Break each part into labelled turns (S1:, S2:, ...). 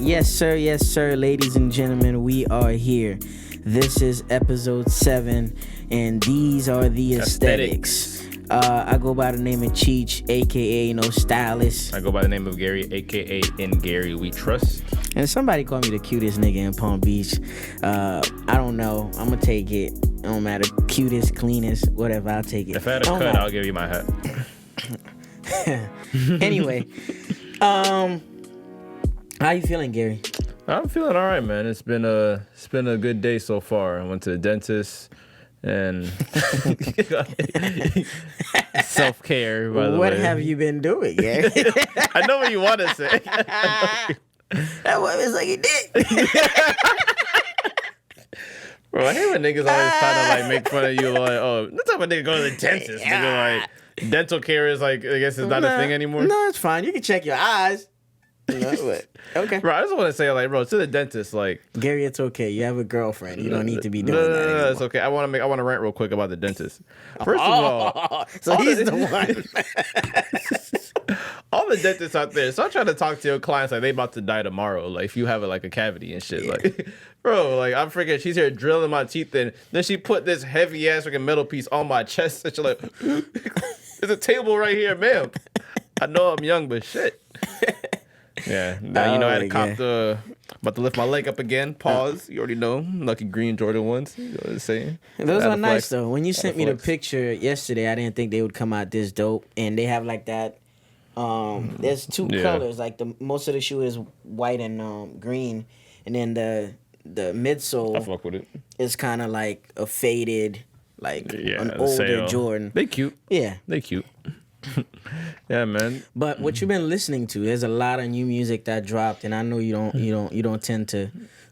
S1: Yes, sir, ladies and gentlemen, we are here. This is episode 7, and these are the aesthetics. I go by the name of Cheech, aka Stylist.
S2: I go by the name of Gary, aka In Gary We Trust.
S1: And somebody called me the cutest nigga in Palm Beach. I don't know. I'm gonna take it. It don't matter. Cutest, cleanest, whatever. I'll take it.
S2: If I had a cut, I'll give you my hat.
S1: Anyway, how you feeling, Gary?
S2: I'm feeling all right, man. It's been a good day so far. I went to the dentist and self-care, by the way.
S1: What have you been doing, Gary?
S2: I know what you want to say.
S1: That was like a dick.
S2: Bro, I hate when niggas always trying to make fun of you, like, oh, what type of nigga go to the dentist? Nigga, like, dental care is I guess it's not a thing anymore.
S1: No, it's fine. You can check your eyes. Okay.
S2: Bro, I just want to say, bro, to the dentist,
S1: Gary, it's okay. You have a girlfriend. You don't need to be doing that anymore.
S2: No, it's okay. I want to rant real quick about the dentist. First of all,
S1: so he's the one.
S2: All the dentists out there, start trying to talk to your clients like they about to die tomorrow. Like if you have a cavity and shit, bro, I'm freaking. She's here drilling my teeth in. Then she put this heavy ass freaking metal piece on my chest. And she's like, "There's a table right here, ma'am." I know I'm young, but shit. Yeah, now I had to cop about to lift my leg up again. Pause. You already know, lucky green Jordan ones. You know what I'm saying?
S1: Those are nice though. When you sent me the picture yesterday, I didn't think they would come out this dope. And they have that. There's two colors. Most of the shoe is white and green, and then the midsole.
S2: I fuck with it.
S1: Is kind of like a faded, an older
S2: sale.
S1: Jordan.
S2: They cute.
S1: Yeah,
S2: they cute. Yeah, man.
S1: But what you've been listening to? There's a lot of new music that dropped, and I know you don't tend to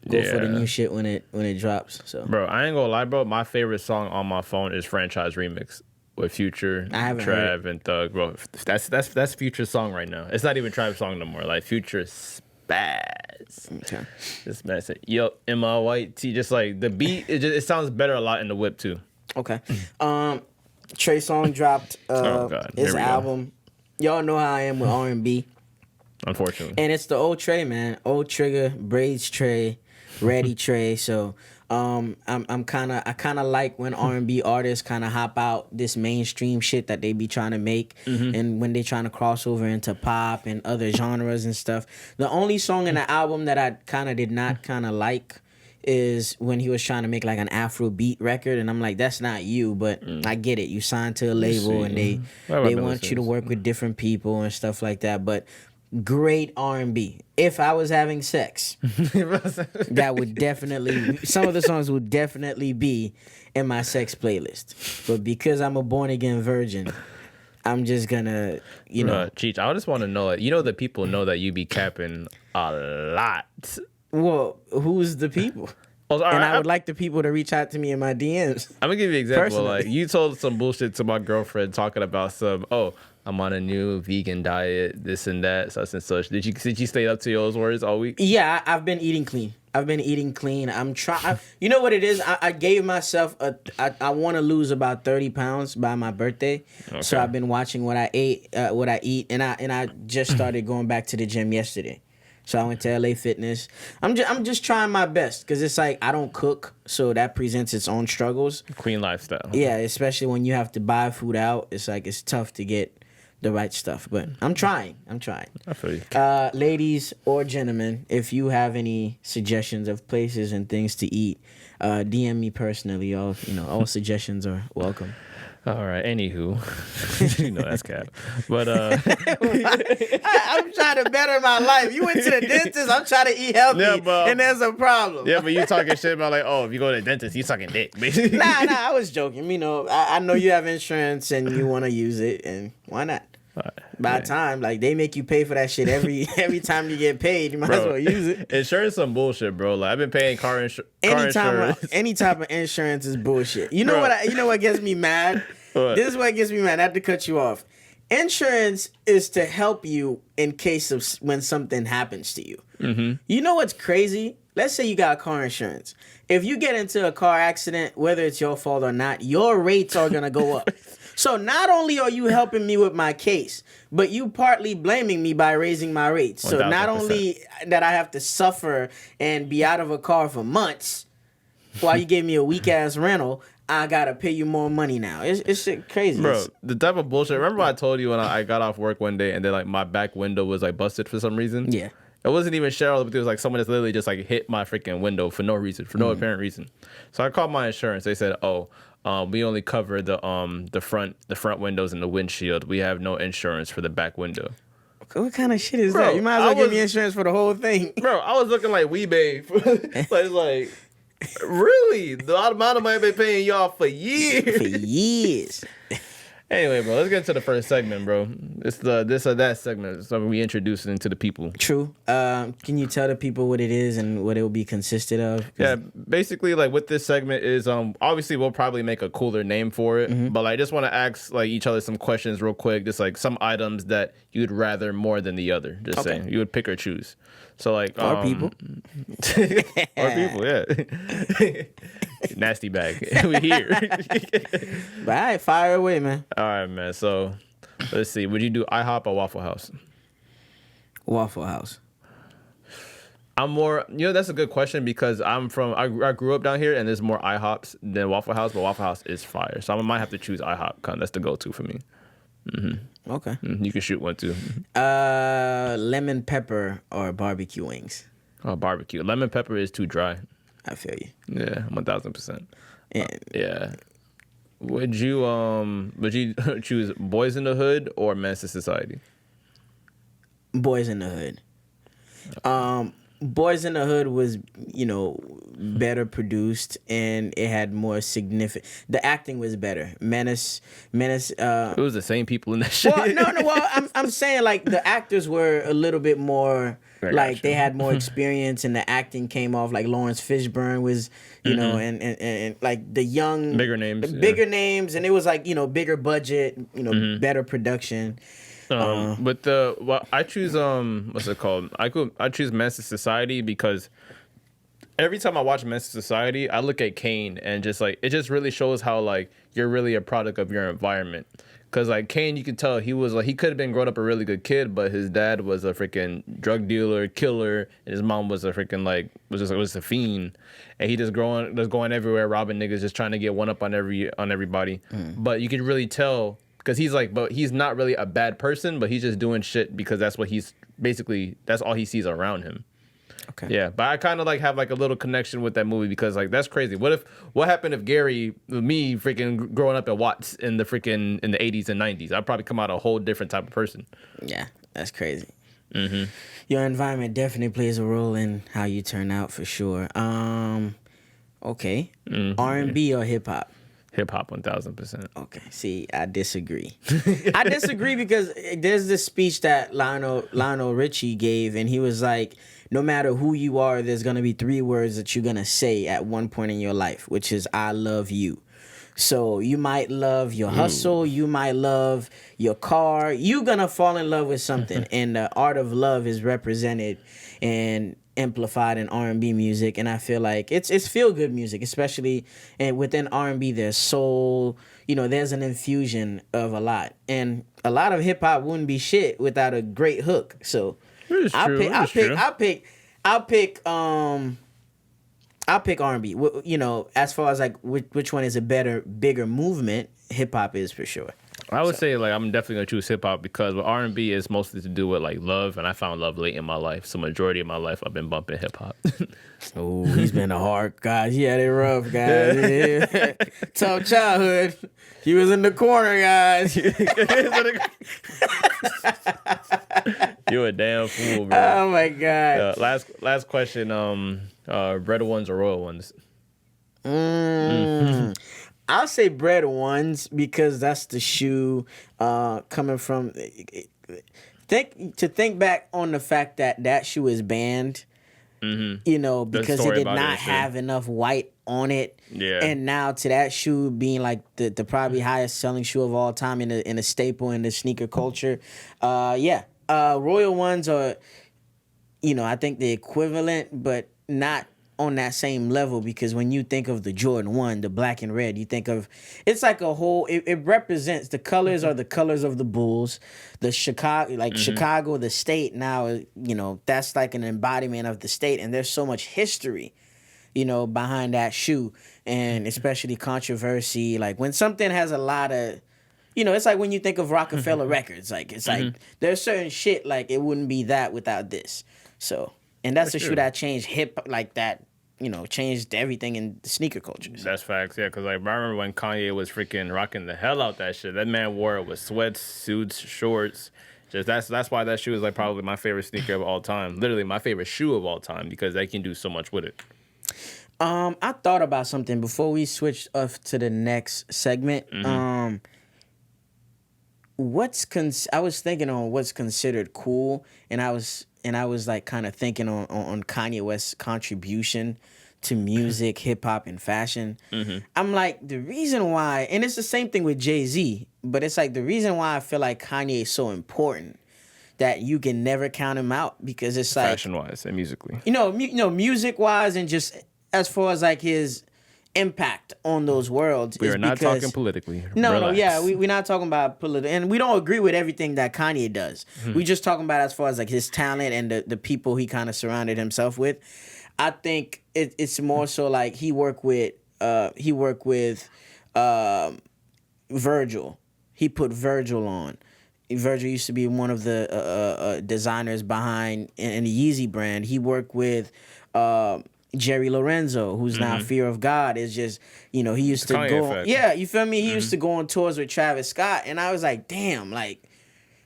S1: go for the new shit when it drops. So,
S2: bro, I ain't gonna lie, bro. My favorite song on my phone is Franchise Remix with Future, Trav, and Thug, bro. That's Future's song right now. It's not even Trav's song no more. Future spaz.
S1: Okay.
S2: This man said, "Yup, in my white tee." Just the beat, it sounds better a lot in the whip too.
S1: Okay. Trey Songz dropped his album. Y'all know how I am with R&B.
S2: Unfortunately.
S1: And it's the old Trey, man. Old Trigger, Braids Trey, Ready Trey. So I kind of like when R&B artists kind of hop out this mainstream shit that they be trying to make, and when they trying to cross over into pop and other genres and stuff. The only song in the album that I kind of did not kind of like is when he was trying to make an Afro beat record, and I'm like, that's not you, but I get it. You signed to a label, and they want you to work with different people and stuff like that. But great R&B. If I was having sex, that would definitely, some of the songs would definitely be in my sex playlist. But because I'm a born again virgin, I'm just gonna,
S2: Cheech, I just want to know, that people know that you be capping a lot.
S1: Well, who's the people? I would like the people to reach out to me in my DMs.
S2: I'm gonna give you an example.
S1: Personally.
S2: You told some bullshit to my girlfriend talking about I'm on a new vegan diet, this and that, such and such. Did you stay up to those words all week?
S1: Yeah, I've been eating clean. I'm trying. You know what it is? I gave myself I want to lose about 30 pounds by my birthday. Okay. So I've been watching what I eat, and I just started going back to the gym yesterday. So I went to LA Fitness. I'm just trying my best because it's I don't cook, so that presents its own struggles.
S2: Clean lifestyle.
S1: Yeah, especially when you have to buy food out. It's it's tough to get the right stuff. But I'm trying.
S2: I feel you.
S1: Ladies or gentlemen, if you have any suggestions of places and things to eat, DM me personally. All suggestions are welcome.
S2: All right. Anywho, that's cap. But
S1: I'm trying to better my life. You went to the dentist. I'm trying to eat healthy, and there's a problem.
S2: Yeah, but you talking shit about if you go to the dentist, you sucking dick, basically.
S1: Nah. I was joking. I know you have insurance and you want to use it, and why not? By the time, they make you pay for that shit every time you get paid, you might as well use it.
S2: Insurance is some bullshit, bro. I've been paying car insurance.
S1: Any type of insurance is bullshit. You know what gets me mad?
S2: What?
S1: This is what gets me mad. I have to cut you off. Insurance is to help you in case of when something happens to you. Mm-hmm. You know what's crazy? Let's say you got car insurance. If you get into a car accident, whether it's your fault or not, your rates are gonna go up. So not only are you helping me with my case, but you partly blaming me by raising my rates. So not
S2: 1000%.
S1: only that I have to suffer and be out of a car for months while you gave me a weak ass rental, I gotta pay you more money now. It's shit crazy.
S2: Bro, the type of bullshit. Remember I told you when I got off work one day and then like my back window was like busted for some reason?
S1: Yeah.
S2: It wasn't even Cheryl, but it was like someone that's literally just like hit my freaking window for no reason, for no apparent reason. So I called my insurance. They said, "Oh, we only cover the front windows and the windshield. We have no insurance for the back window."
S1: What kind of shit is
S2: Bro,
S1: that? You might as well give me insurance for the whole thing.
S2: Bro, I was looking like Weebay. like, really? The amount of money I've been paying y'all for years.
S1: For years.
S2: Anyway, bro, let's get into the first segment, bro. It's the this or that segment. So we introduce it into the people.
S1: True. Can you tell the people what it is and what it will be consisted of?
S2: Yeah, basically, like what this segment is, obviously we'll probably make a cooler name for it, but I just want to ask like each other some questions real quick, just like some items that you'd rather more than the other. Just saying, you would pick or choose. So like,
S1: Or people.
S2: or people, yeah. Nasty bag. We here.
S1: But all right, fire away, man.
S2: All right, man. So let's see. Would you do IHOP or Waffle House?
S1: Waffle House.
S2: I'm more, that's a good question because I grew up down here and there's more IHOPs than Waffle House, but Waffle House is fire. So I might have to choose IHOP. That's the go-to for me.
S1: Okay.
S2: You can shoot one too.
S1: Lemon pepper or barbecue wings.
S2: Oh, barbecue. Lemon pepper is too dry.
S1: I feel you.
S2: Yeah, 1000%.
S1: And
S2: Yeah. Would you choose Boys in the Hood or Men's Society?
S1: Boys in the Hood. Boys in the Hood was, better produced and it had more significant. The acting was better. Menace.
S2: It was the same people in that shit.
S1: Well, no. Well, I'm saying like the actors were a little bit more. Like they had more experience and the acting came off. Like Lawrence Fishburne was, and like the young
S2: bigger names,
S1: names, and it was like bigger budget, better production.
S2: But I choose what's it called? I choose Men's Society because every time I watch Men's Society, I look at Kane and just like it just really shows how like you're really a product of your environment. Cause like Kane, you can tell he was like he could have been growing up a really good kid, but his dad was a freaking drug dealer, killer, and his mom was a freaking was a fiend, and he just going everywhere, robbing niggas, just trying to get one up on everybody. But you could really tell because but he's not really a bad person, but he's just doing shit because that's what that's all he sees around him.
S1: Okay.
S2: Yeah, but I kind of like have like a little connection with that movie because like that's crazy. What happened if me freaking growing up at Watts in the 80s and 90s? I'd probably come out a whole different type of person.
S1: Yeah, that's crazy. Your environment definitely plays a role in how you turn out for sure. Okay, R&B or hip hop?
S2: Hip hop 1000%.
S1: Okay, see, I disagree. I disagree because there's this speech that Lionel Richie gave, and he was like, no matter who you are, there's gonna be 3 words that you're gonna say at one point in your life, which is "I love you." So you might love your hustle, you might love your car, you're gonna fall in love with something, and the art of love is represented and amplified in R&B music, and I feel like it's feel good music, especially and within R&B there's soul, there's an infusion of a lot, and a lot of hip hop wouldn't be shit without a great hook. So I'll pick R&B. As far as like which one is a bigger movement, hip hop is for sure.
S2: I would say like I'm definitely gonna choose hip hop because with R&B is mostly to do with like love, and I found love late in my life. So majority of my life I've been bumping hip hop.
S1: Oh, he's been a hard guy. He had it rough, guys. Yeah. Tough childhood. He was in the corner, guys.
S2: You a damn fool, bro.
S1: Oh my god.
S2: Last question. Bread ones or royal ones?
S1: I'll say bread ones because that's the shoe coming from. Think back on the fact that shoe is banned. Because it did not have enough white on it.
S2: Yeah.
S1: And now to that shoe being like the probably highest selling shoe of all time in a staple in the sneaker culture. Royal ones are, I think the equivalent, but not on that same level because when you think of the Jordan 1, the black and red, you think of it's like a whole it represents the colors are the colors of the Bulls, the Chicago Chicago, the state now, that's like an embodiment of the state, and there's so much history, behind that shoe, and especially controversy. Like when something has a lot of it's like when you think of Rockefeller Records, like it's like there's certain shit like it wouldn't be that without this. So, and that's the shoe that changed like that, changed everything in the sneaker culture. So.
S2: That's facts, yeah. Because like I remember when Kanye was freaking rocking the hell out that shit. That man wore it with sweats, suits, shorts. Just that's why that shoe is like probably my favorite sneaker of all time. Literally my favorite shoe of all time because they can do so much with it.
S1: I thought about something before we switch up to the next segment. I was thinking on what's considered cool, and I was like kind of thinking on Kanye West's contribution to music, hip hop, and fashion. I'm like, the reason why, and it's the same thing with Jay-Z, but it's like the reason why I feel like Kanye is so important that you can never count him out because it's like
S2: fashion wise and musically,
S1: music wise, and just as far as like his impact on those worlds.
S2: We are not talking politically.
S1: No, we're not talking about political, and we don't agree with everything that Kanye does. We just talking about as far as like his talent and the people he kind of surrounded himself with. I think it's more so like he worked with Virgil. He put Virgil on. Virgil used to be one of the designers behind in the Yeezy brand. He worked with Jerry Lorenzo, who's now Fear of God, is just, he used to go. Yeah, you feel me? He used to go on tours with Travis Scott. And I was like, damn, like,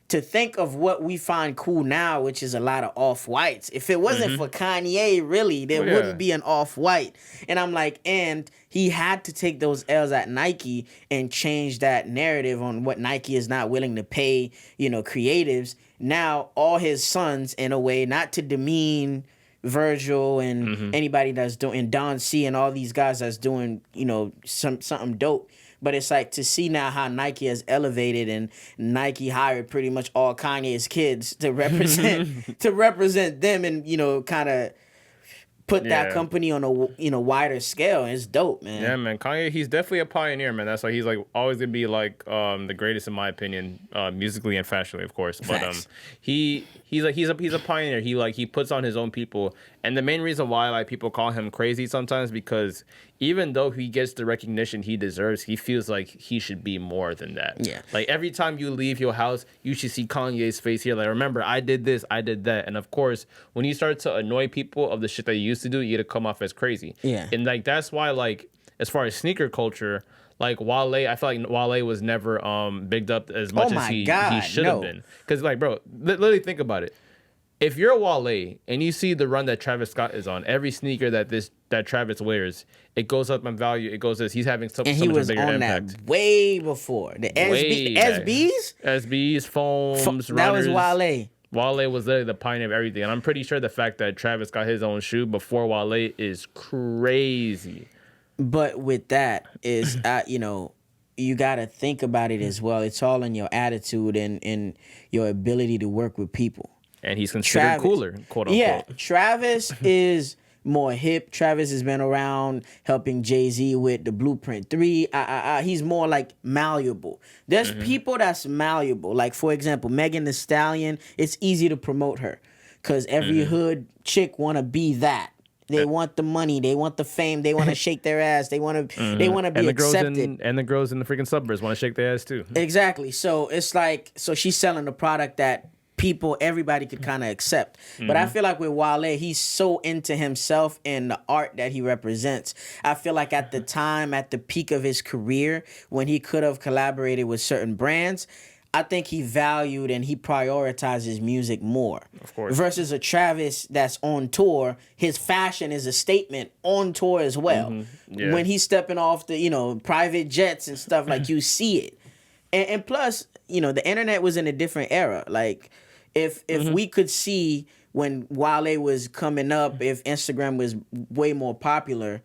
S1: to think of what we find cool now, which is a lot of off-whites. If it wasn't for Kanye, really, there wouldn't be an off-white. And I'm like, and he had to take those L's at Nike and change that narrative on what Nike is not willing to pay, creatives. Now, all his sons, in a way, not to demean Virgil and anybody that's doing Don C and all these guys that's doing something dope, but it's like to see now how Nike has elevated, and Nike hired pretty much all Kanye's kids to represent them, and kind of put that company on a wider scale, and it's dope, man.
S2: Yeah, man. Kanye, he's definitely a pioneer, man. That's why he's like always gonna be like the greatest in my opinion, musically and fashionally, of course. But he's a pioneer. He puts on his own people, and the main reason why like people call him crazy sometimes because even though he gets the recognition he deserves, he feels like he should be more than that.
S1: Yeah.
S2: Like every time you leave your house, you should see Kanye's face here. Like, remember, I did this, I did that. And of course, when you start to annoy people of the shit that you used to do, you gotta come off as crazy.
S1: Yeah.
S2: And like that's why, like, as far as sneaker culture, like Wale, I feel like Wale was never bigged up as much as he should have been. Because like, bro, literally think about it. If you're Wale and you see the run that Travis Scott is on, every sneaker that Travis wears, it goes up in value. It goes as he's having so much bigger impact. And he was on that
S1: way before the SBs,
S2: foams,
S1: that
S2: runners.
S1: was Wale.
S2: Wale was literally the pioneer of everything, and I'm pretty sure the fact that Travis got his own shoe before Wale is crazy.
S1: But with that is, you got to think about it as well. It's all in your attitude and your ability to work with people.
S2: And he's considered cooler, quote unquote.
S1: Yeah, Travis is more hip. Travis has been around helping Jay-Z with the Blueprint 3. He's more like malleable. There's people that's malleable. Like, for example, Megan Thee Stallion, it's easy to promote her because every hood chick want to be that. They want the money. They want the fame. They want to shake their ass. They want to. They want to be accepted.
S2: And the girls in the freaking suburbs want to shake their ass too.
S1: Exactly. So it's like, she's selling a product that everybody could kind of accept. But I feel like with Wale, he's so into himself and the art that he represents. I feel like at the time, at the peak of his career, when he could have collaborated with certain brands, I think he valued and he prioritizes music more.
S2: Of course.
S1: Versus a Travis that's on tour, his fashion is a statement on tour as well. Yeah. When he's stepping off the, private jets and stuff, like you see it. And plus, the internet was in a different era. Like, if we could see when Wale was coming up, if Instagram was way more popular,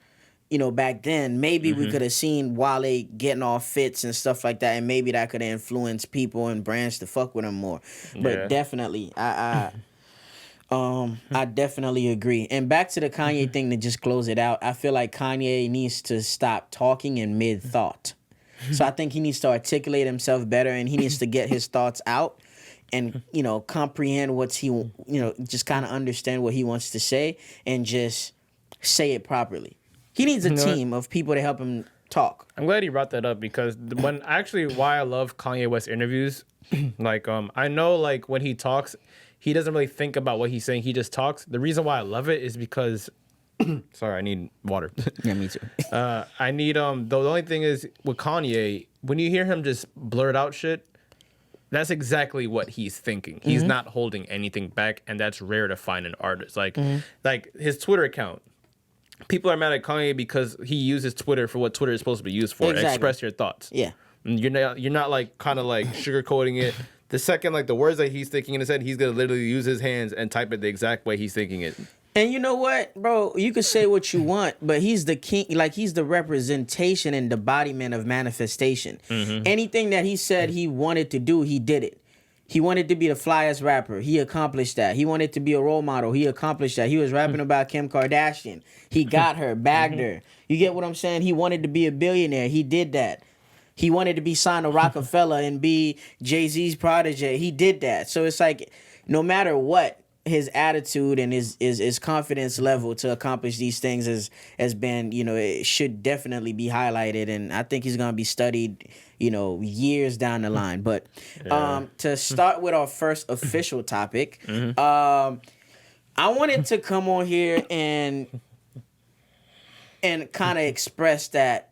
S1: back then, maybe we could have seen Wale getting off fits and stuff like that, and maybe that could have influenced people and brands to fuck with him more. But definitely, I definitely agree. And back to the Kanye thing to just close it out, I feel like Kanye needs to stop talking in mid thought. So I think he needs to articulate himself better, and he needs to get his thoughts out and, comprehend what's just kind of understand what he wants to say and just say it properly. He needs a team of people to help him talk.
S2: I'm glad you brought that up because why I love Kanye West interviews, like I know like when he talks, he doesn't really think about what he's saying. He just talks. The reason why I love it is because, sorry, I need water.
S1: Yeah, me too.
S2: I need the only thing is with Kanye, when you hear him just blurt out shit, that's exactly what he's thinking. He's not holding anything back, and that's rare to find in artists. Like his Twitter account. People are mad at Kanye because he uses Twitter for what Twitter is supposed to be used for.
S1: Exactly.
S2: Express your thoughts.
S1: Yeah.
S2: And you're not like kind of like sugarcoating it. The second like the words that he's thinking in his head, he's gonna literally use his hands and type it the exact way he's thinking it.
S1: And you know what, bro? You can say what you want, but he's the king. Like, he's the representation and embodiment of manifestation. Anything that he said he wanted to do, he did it. He wanted to be the flyest rapper. He accomplished that. He wanted to be a role model. He accomplished that. He was rapping about Kim Kardashian. He got her, bagged her. You get what I'm saying? He wanted to be a billionaire. He did that. He wanted to be signed to Rockefeller and be Jay-Z's protege. He did that. So it's like, no matter what, his attitude and his confidence level to accomplish these things has been, it should definitely be highlighted. And I think he's going to be studied, years down the line. But to start with our first official topic, I wanted to come on here and kind of express that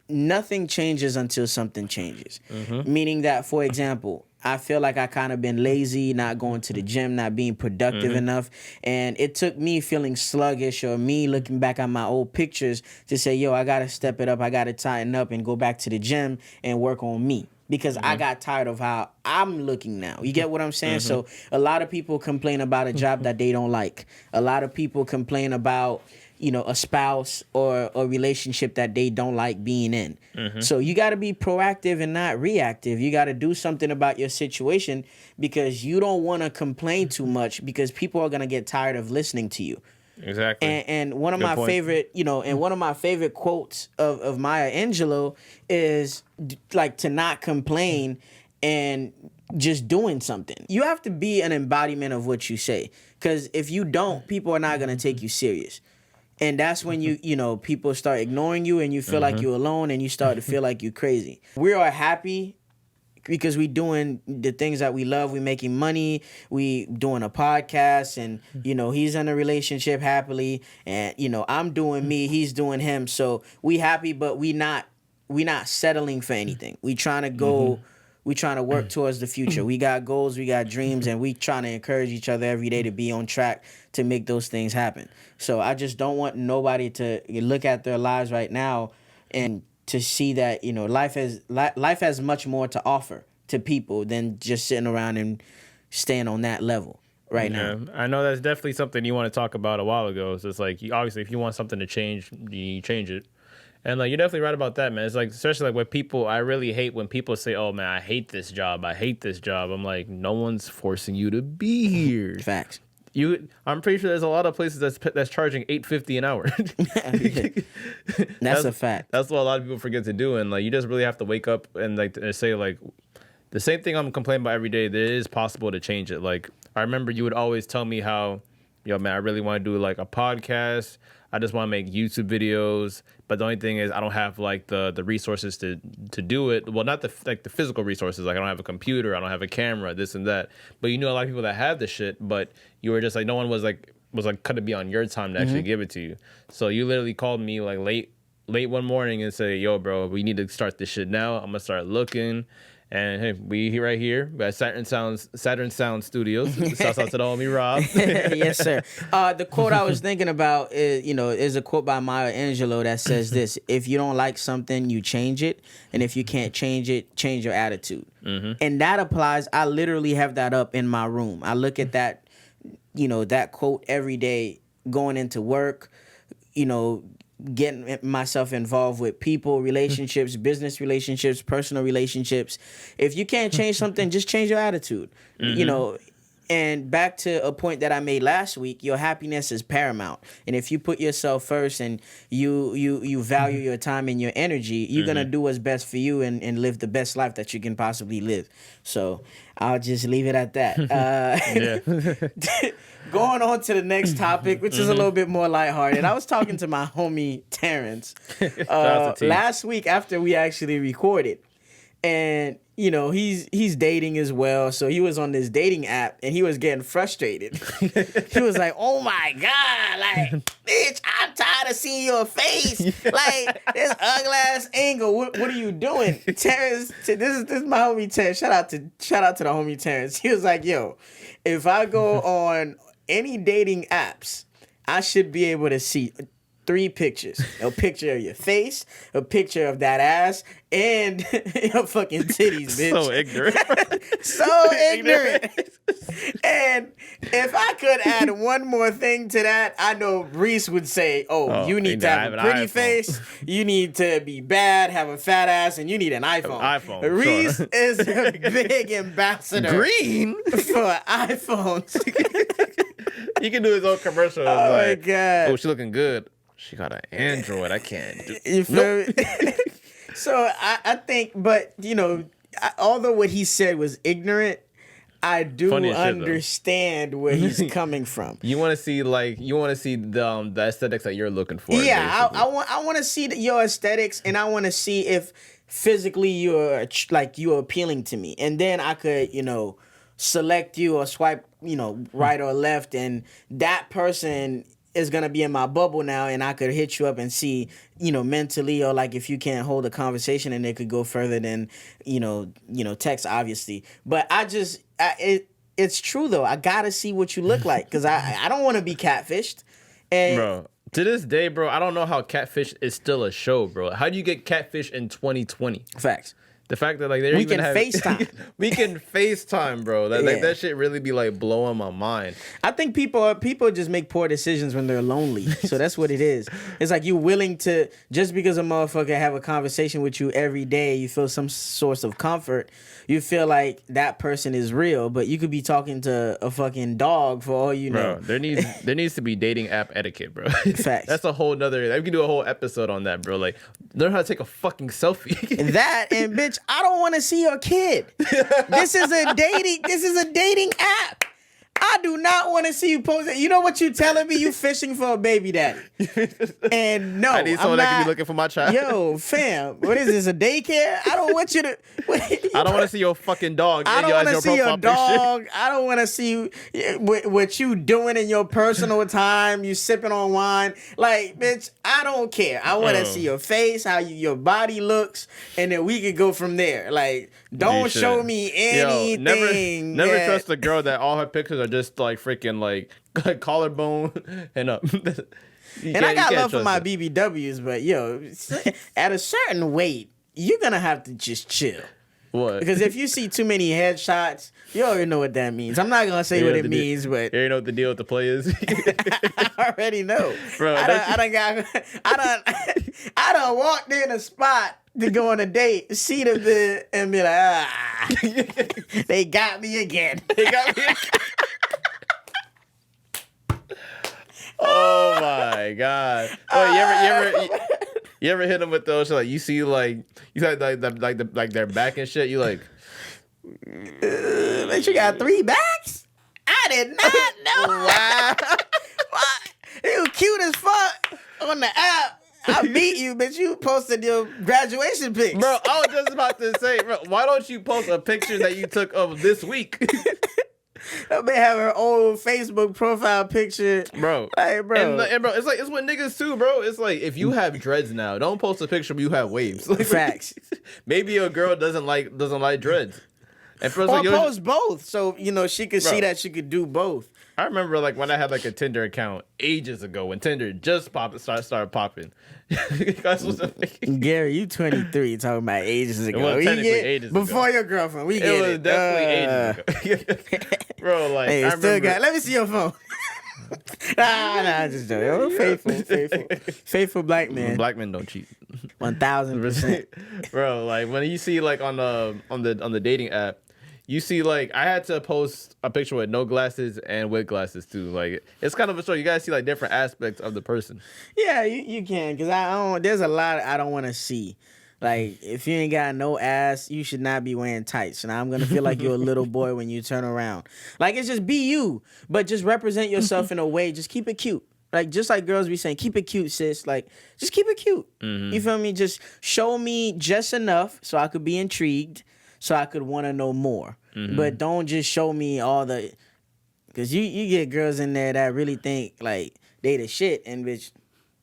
S1: nothing changes until something changes. Meaning that, for example, I feel like I kind of been lazy, not going to the gym, not being productive enough. And it took me feeling sluggish or me looking back at my old pictures to say, yo, I got to step it up. I got to tighten up and go back to the gym and work on me. Because I got tired of how I'm looking now. You get what I'm saying? So a lot of people complain about a job that they don't like. A lot of people complain about, a spouse or a relationship that they don't like being in. So you got to be proactive and not reactive. You got to do something about your situation because you don't want to complain too much because people are going to get tired of listening to you.
S2: Exactly.
S1: And one of my favorite, and one of my favorite quotes of Maya Angelou is like to not complain and just doing something. You have to be an embodiment of what you say, because if you don't, people are not going to take you serious. And that's when people start ignoring you and you feel like you're alone and you start to feel like you're crazy. We are happy because we doing the things that we love. We making money. We doing a podcast, and he's in a relationship happily, and I'm doing me. He's doing him. So we happy, but we not settling for anything. We trying to go. We trying to work towards the future. We got goals. We got dreams, and we trying to encourage each other every day to be on track to make those things happen. So I just don't want nobody to look at their lives right now and to see that life has much more to offer to people than just sitting around and staying on that level right now.
S2: I know that's definitely something you want to talk about a while ago. So it's like, obviously, if you want something to change, you change it. And like, you're definitely right about that, man. It's like, especially like when people, I really hate when people say, "Oh man, I hate this job. I hate this job." I'm like, no one's forcing you to be here.
S1: Facts.
S2: I'm pretty sure there's a lot of places that's charging $8.50 an hour.
S1: That's a fact.
S2: That's what a lot of people forget to do, and like, you just really have to wake up and like say like, the same thing I'm complaining about every day. That it is possible to change it. Like, I remember you would always tell me how, yo man, I really want to do like a podcast. I just want to make YouTube videos, but the only thing is I don't have like the resources to do it. Well, not the physical resources. Like, I don't have a computer, I don't have a camera, this and that. But a lot of people that have the shit, but you were just like, no one was could it be on your time to actually give it to you. So you literally called me like late one morning and say, "Yo, bro, we need to start this shit now. I'm gonna start looking." And hey, we right here. We got Saturn Sound Studios. Shouts out to the homie Rob.
S1: Yes, sir. The quote I was thinking about is a quote by Maya Angelou that says this: "If you don't like something, you change it, and if you can't change it, change your attitude." And that applies. I literally have that up in my room. I look at that, that quote every day, going into work, getting myself involved with people, relationships, business relationships, personal relationships. If you can't change something, just change your attitude. And back to a point that I made last week, your happiness is paramount. And if you put yourself first and you value your time and your energy, you're gonna do what's best for you and live the best life that you can possibly live. So I'll just leave it at that. Going on to the next topic, which is a little bit more lighthearted. I was talking to my homie Terrence last week after we actually recorded. And you know, he's dating as well, so he was on this dating app and he was getting frustrated. He was like, "Oh my god, like, bitch, I'm tired of seeing your face. Like, this ugly ass angle. What are you doing?" Terrence, this is my homie Terrence. Shout out to the homie Terrence. He was like, "Yo, if I go on any dating apps, I should be able to see 3 pictures. A picture of your face, a picture of that ass, and your fucking titties, bitch."
S2: So ignorant.
S1: So ignorant. And if I could add one more thing to that, I know Reese would say, oh, you need to have a pretty face, you need to be bad, have a fat ass, and you need an iPhone. Reese is a big ambassador
S2: Green
S1: for iPhones.
S2: He can do his own commercial.
S1: Oh my God.
S2: Oh, she looking good. She got an Android. I can't do.
S1: You feel me? So I think, but you know, although what he said was ignorant, I do understand where he's coming from.
S2: You want to see the aesthetics that you're looking for.
S1: Yeah, I want to see your aesthetics, and I want to see if physically you're appealing to me, and then I could, you know, select you or swipe, you know, right or left, and that person is gonna be in my bubble now, and I could hit you up and see, you know, mentally, or like if you can't hold a conversation, and it could go further than, you know, text, obviously. But it's true though. I gotta see what you look like, because I don't want to be catfished. And
S2: bro, to this day, bro, I don't know how catfish is still a show, bro. How do you get catfish in 2020?
S1: Facts.
S2: The fact that like
S1: we can FaceTime.
S2: We can FaceTime, bro. That shit really be like blowing my mind.
S1: I think people just make poor decisions when they're lonely. So that's what it is. It's like you willing to, just because a motherfucker have a conversation with you every day, you feel some source of comfort. You feel like that person is real, but you could be talking to a fucking dog for all you know.
S2: Bro, there needs to be dating app etiquette, bro.
S1: Facts.
S2: That's a whole nother. We can do a whole episode on that, bro. Like, learn how to take a fucking selfie.
S1: That, and bitch, I don't want to see your kid. This is a dating app. I do not want to see you post it. You know what you telling me? You fishing for a baby daddy. And no,
S2: I need someone that can be looking for my child.
S1: Yo, fam, what is this, a daycare? I don't want you to.
S2: I don't want to see your fucking dog.
S1: I don't want to see your dog. I don't want to see what you doing in your personal time. You sipping on wine. Like, bitch, I don't care. I want to see your face, how your body looks, and then we could go from there. Like, don't show me anything.
S2: Yo, never trust a girl that all her pictures are just like freaking like collarbone and up.
S1: And I got love for my BBWs, but yo, at a certain weight, you're gonna have to just chill.
S2: What?
S1: Because if you see too many headshots, you already know what that means. I'm not gonna say what it means, but
S2: you know what the deal with the play is.
S1: I already know. Bro, I done walked in a spot to go on a date, see the and be like, they got me again.
S2: Oh my god! You ever hit them with those? Like you see like their back and shit. You like,
S1: bitch, you got 3 backs? I did not know. Wow. You cute as fuck on the app. I beat you, bitch. You posted your graduation pics.
S2: Bro, I was just about to say, bro, why don't you post a picture that you took of this week?
S1: That may have her old Facebook profile picture,
S2: bro.
S1: Hey, bro,
S2: and bro, it's like it's with niggas too, bro. It's like if you have dreads now, don't post a picture where you have waves. Like,
S1: facts.
S2: Maybe a girl doesn't like dreads. And
S1: or like, post both, so you know she could see that she could do both.
S2: I remember like when I had like a Tinder account ages ago when Tinder just started popping.
S1: Gary, you 23 talking about ages ago.
S2: It was technically ages
S1: before
S2: ago.
S1: Your girlfriend. We get it.
S2: It was definitely ages ago. Bro, like
S1: hey,
S2: I remember.
S1: Let me see your phone. nah, just joking. Faithful black man.
S2: Black men don't cheat.
S1: 1000%.
S2: Bro, like when you see like on the dating app, you see, like, I had to post a picture with no glasses and with glasses too. Like, it's kind of a story. You guys see like different aspects of the person.
S1: Yeah, you can, because I don't. There's a lot I don't want to see. Like, if you ain't got no ass, you should not be wearing tights. And I'm gonna feel like you're a little boy when you turn around. Like, it's just be you, but just represent yourself in a way. Just keep it cute. Like, just like girls be saying, keep it cute, sis. Like, just keep it cute. You feel me? Just show me just enough so I could be intrigued, so I could want to know more. But don't just show me all the... Because you get girls in there that really think, like, they the shit, and bitch...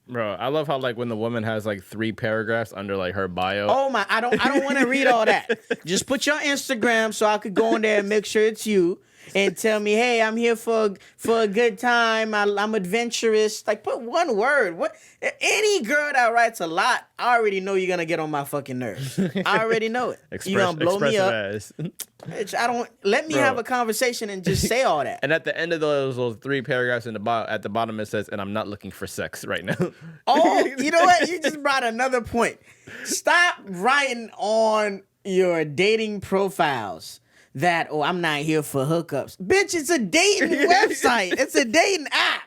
S2: Bro, I love how like when the woman has like 3 paragraphs under like her bio.
S1: Oh my, I don't want to read all that. Just put your Instagram so I could go in there and make sure it's you. And tell me, hey, I'm here for a good time. I'm adventurous. Like, put one word. What? Any girl that writes a lot, I already know you're gonna get on my fucking nerves. I already know it. You're gonna blow me up. Bitch, I don't let me have a conversation and just say all that.
S2: And at the end of those 3 paragraphs in the at the bottom it says, "And I'm not looking for sex right now."
S1: Oh, you know what? You just brought another point. Stop writing on your dating profiles that, oh, I'm not here for hookups. Bitch, it's a dating website. It's a dating app.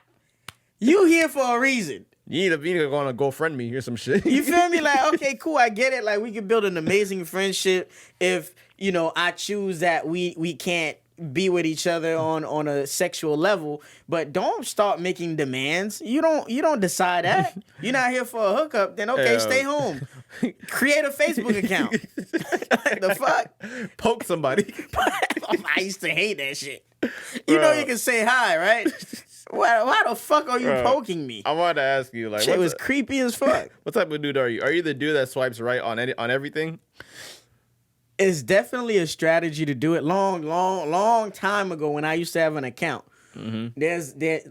S1: You here for a reason.
S2: You need to go on a GoFriendMe or some shit.
S1: You feel me? Like, okay, cool, I get it. Like, we can build an amazing friendship if, you know, I choose that we can't be with each other on a sexual level, but don't start making demands. You don't decide that. You're not here for a hookup, then okay, stay home. Create a Facebook account. The fuck?
S2: Poke somebody.
S1: I used to hate that shit. You know you can say hi, right? Why the fuck are you poking me?
S2: I wanted to ask you, like,
S1: shit was creepy as fuck.
S2: What type of dude are you? Are you the dude that swipes right on everything?
S1: It's definitely a strategy to do it. Long time ago when I used to have an account. If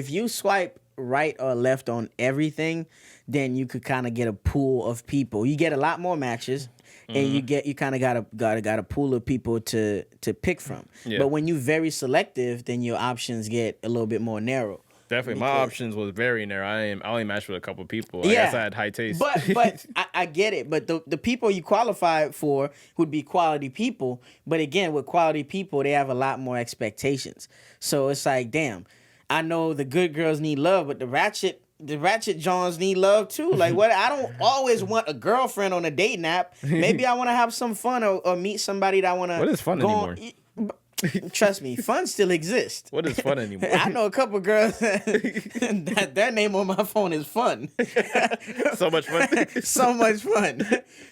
S1: you swipe right or left on everything, then you could kind of get a pool of people. You get a lot more matches, and you kind of got a pool of people to pick from. Yeah. But when you're very selective, then your options get a little bit more narrow.
S2: Definitely, my options was very narrow. I only matched with a couple people. I guess I had high taste.
S1: But I get it. But the people you qualify for would be quality people. But again, with quality people, they have a lot more expectations. So it's like, damn, I know the good girls need love, but the ratchet Johns need love too. Like, what? I don't always want a girlfriend on a dating app. Maybe I want to have some fun or meet somebody that I want to.
S2: What is fun anymore?
S1: Trust me, fun still exists.
S2: What is fun anymore?
S1: I know a couple girls that their name on my phone is fun.
S2: So much fun.
S1: So much fun.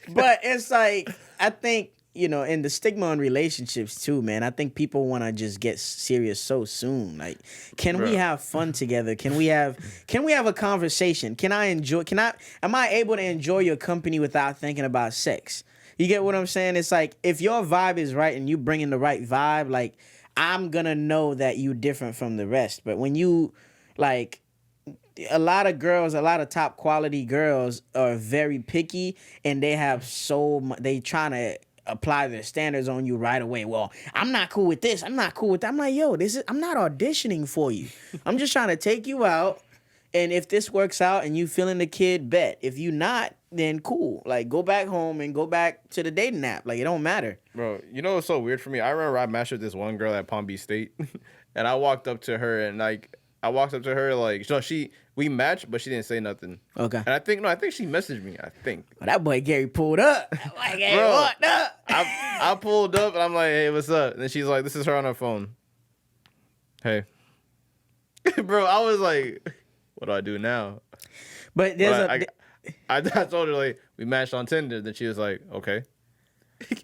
S1: But it's like, I think, you know, in the stigma on relationships too, man, I think people want to just get serious so soon. Like, can we have fun together? Can we have a conversation? Am I able to enjoy your company without thinking about sex? You get what I'm saying? It's like, if your vibe is right and you bring in the right vibe, like, I'm gonna know that you different from the rest. But when you, like, a lot of top quality girls are very picky, and they have they trying to apply their standards on you right away. Well, I'm not cool with this. I'm not cool with that. I'm like, yo, I'm not auditioning for you. I'm just trying to take you out. And if this works out and you feeling the kid, bet. If you not, then cool. Like, go back home and go back to the dating app. Like, it don't matter.
S2: Bro, you know what's so weird for me? I remember I matched with this one girl at Palm Beach State, and I walked up to her, we matched, but she didn't say nothing.
S1: Okay.
S2: And I think she messaged me, I think.
S1: Well, that boy Gary pulled up. Like, hey, bro, what up?
S2: I pulled up, and I'm like, hey, what's up? And then she's like, this is her on her phone. Hey. Bro, I was like, what do I do now?
S1: But there's
S2: I told her, like, we matched on Tinder. Then she was like, okay.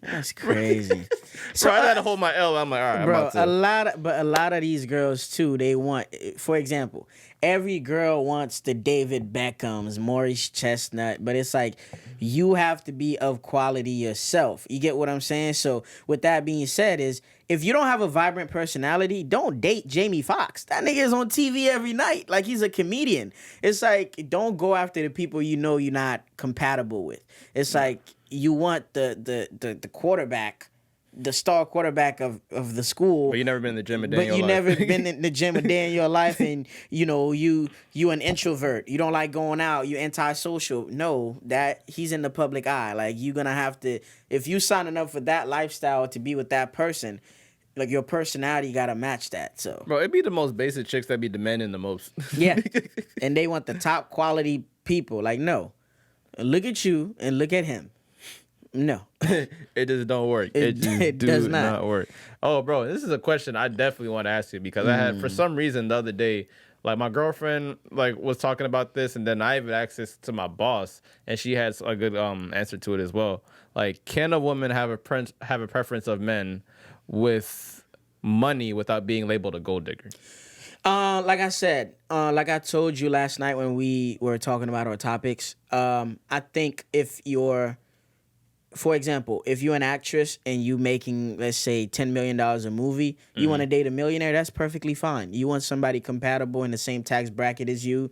S1: That's crazy.
S2: So I had to hold my L. I'm like, all right,
S1: bro, a lot of these girls too, they want, for example, every girl wants the David Beckhams, Maurice Chestnut, but it's like, you have to be of quality yourself. You get what I'm saying? So with that being said, is if you don't have a vibrant personality, don't date Jamie Foxx. That nigga is on TV every night. Like, he's a comedian. It's like, don't go after the people you know you're not compatible with. It's like, you want the quarterback the star quarterback of the school.
S2: But you never been in the gym a day in
S1: But
S2: your
S1: you
S2: life.
S1: never been in the gym a day in your life, and you an introvert. You don't like going out. You antisocial. No, that he's in the public eye. Like you gonna have to, if you signing up for that lifestyle to be with that person, like your personality gotta match that. So
S2: Bro, it'd be the most basic chicks that be demanding the most.
S1: yeah, and they want the top quality people. Like no, look at you and look at him. No,
S2: It just don't work.
S1: It
S2: do
S1: does not.
S2: work. Oh, bro, this is a question I definitely want to ask you because I had, for some reason, the other day, like my girlfriend, like was talking about this, and then I even asked this to my boss, and she has a good answer to it as well. Like, can a woman have a preference of men with money without being labeled a gold digger?
S1: like I said, like I told you last night when we were talking about our topics, I think if you're, for example, if you're an actress and you making, let's say, $10 million a movie, you want to date a millionaire, that's perfectly fine. You want somebody compatible in the same tax bracket as you,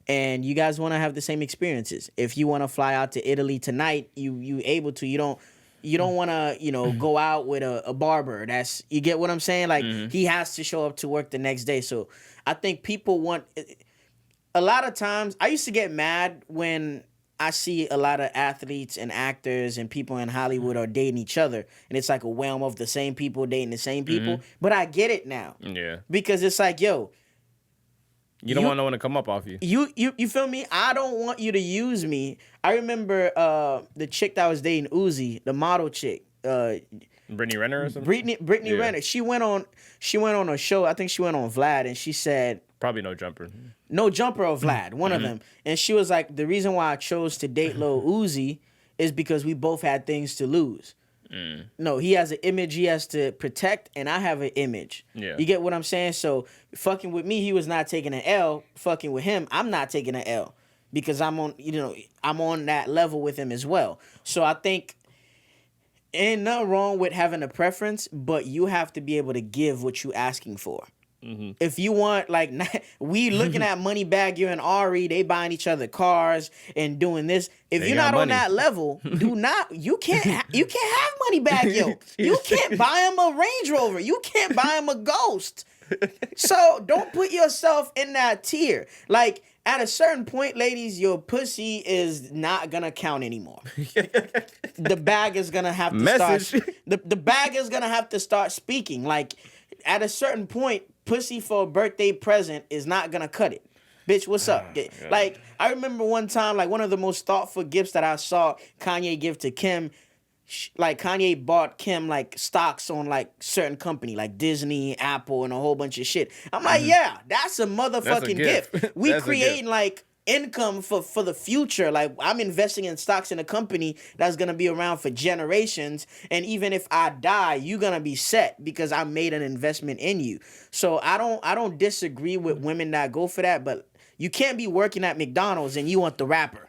S1: and you guys want to have the same experiences. If you want to fly out to Italy tonight, you able to. You don't want to, go out with a barber. You get what I'm saying? Like, he has to show up to work the next day. So I think people want, a lot of times, I used to get mad when I see a lot of athletes and actors and people in Hollywood are dating each other, and it's like a realm of the same people dating the same people. But I get it now.
S2: Yeah.
S1: Because it's like, yo,
S2: You don't want no one to come up off you.
S1: You feel me? I don't want you to use me. I remember the chick that was dating Uzi, the model chick.
S2: Brittany Renner or something?
S1: Brittany Renner. She went on a show. I think she went on Vlad, and she said,
S2: Probably No Jumper.
S1: No Jumper or Vlad, one of them. And she was like, the reason why I chose to date Lil Uzi is because we both had things to lose. No, he has an image he has to protect, and I have an image.
S2: Yeah.
S1: You get what I'm saying? So fucking with me, he was not taking an L. Fucking with him, I'm not taking an L because I'm on that level with him as well. So I think ain't nothing wrong with having a preference, but you have to be able to give what you asking for. If you want, like, we looking at Moneybagg, you and Ari, they buying each other cars and doing this. If you're not on that level, you can't have Moneybagg, yo. You can't buy him a Range Rover. You can't buy him a Ghost. So don't put yourself in that tier. Like, at a certain point, ladies, your pussy is not gonna count anymore. The bag is gonna have to start. The bag is gonna have to start speaking. Like, at a certain point, pussy for a birthday present is not gonna cut it. Bitch, what's up? Like, I remember one time, like, one of the most thoughtful gifts that I saw Kanye give to Kim. Like, Kanye bought Kim, like, stocks on, like, certain company, like Disney, Apple, and a whole bunch of shit. I'm like, yeah, that's a motherfucking gift. We creating, like, income for the future. Like, I'm investing in stocks in a company that's gonna be around for generations, and even if I die, you're gonna be set because I made an investment in you. So I don't disagree with women that go for that, but you can't be working at McDonald's and you want the rapper.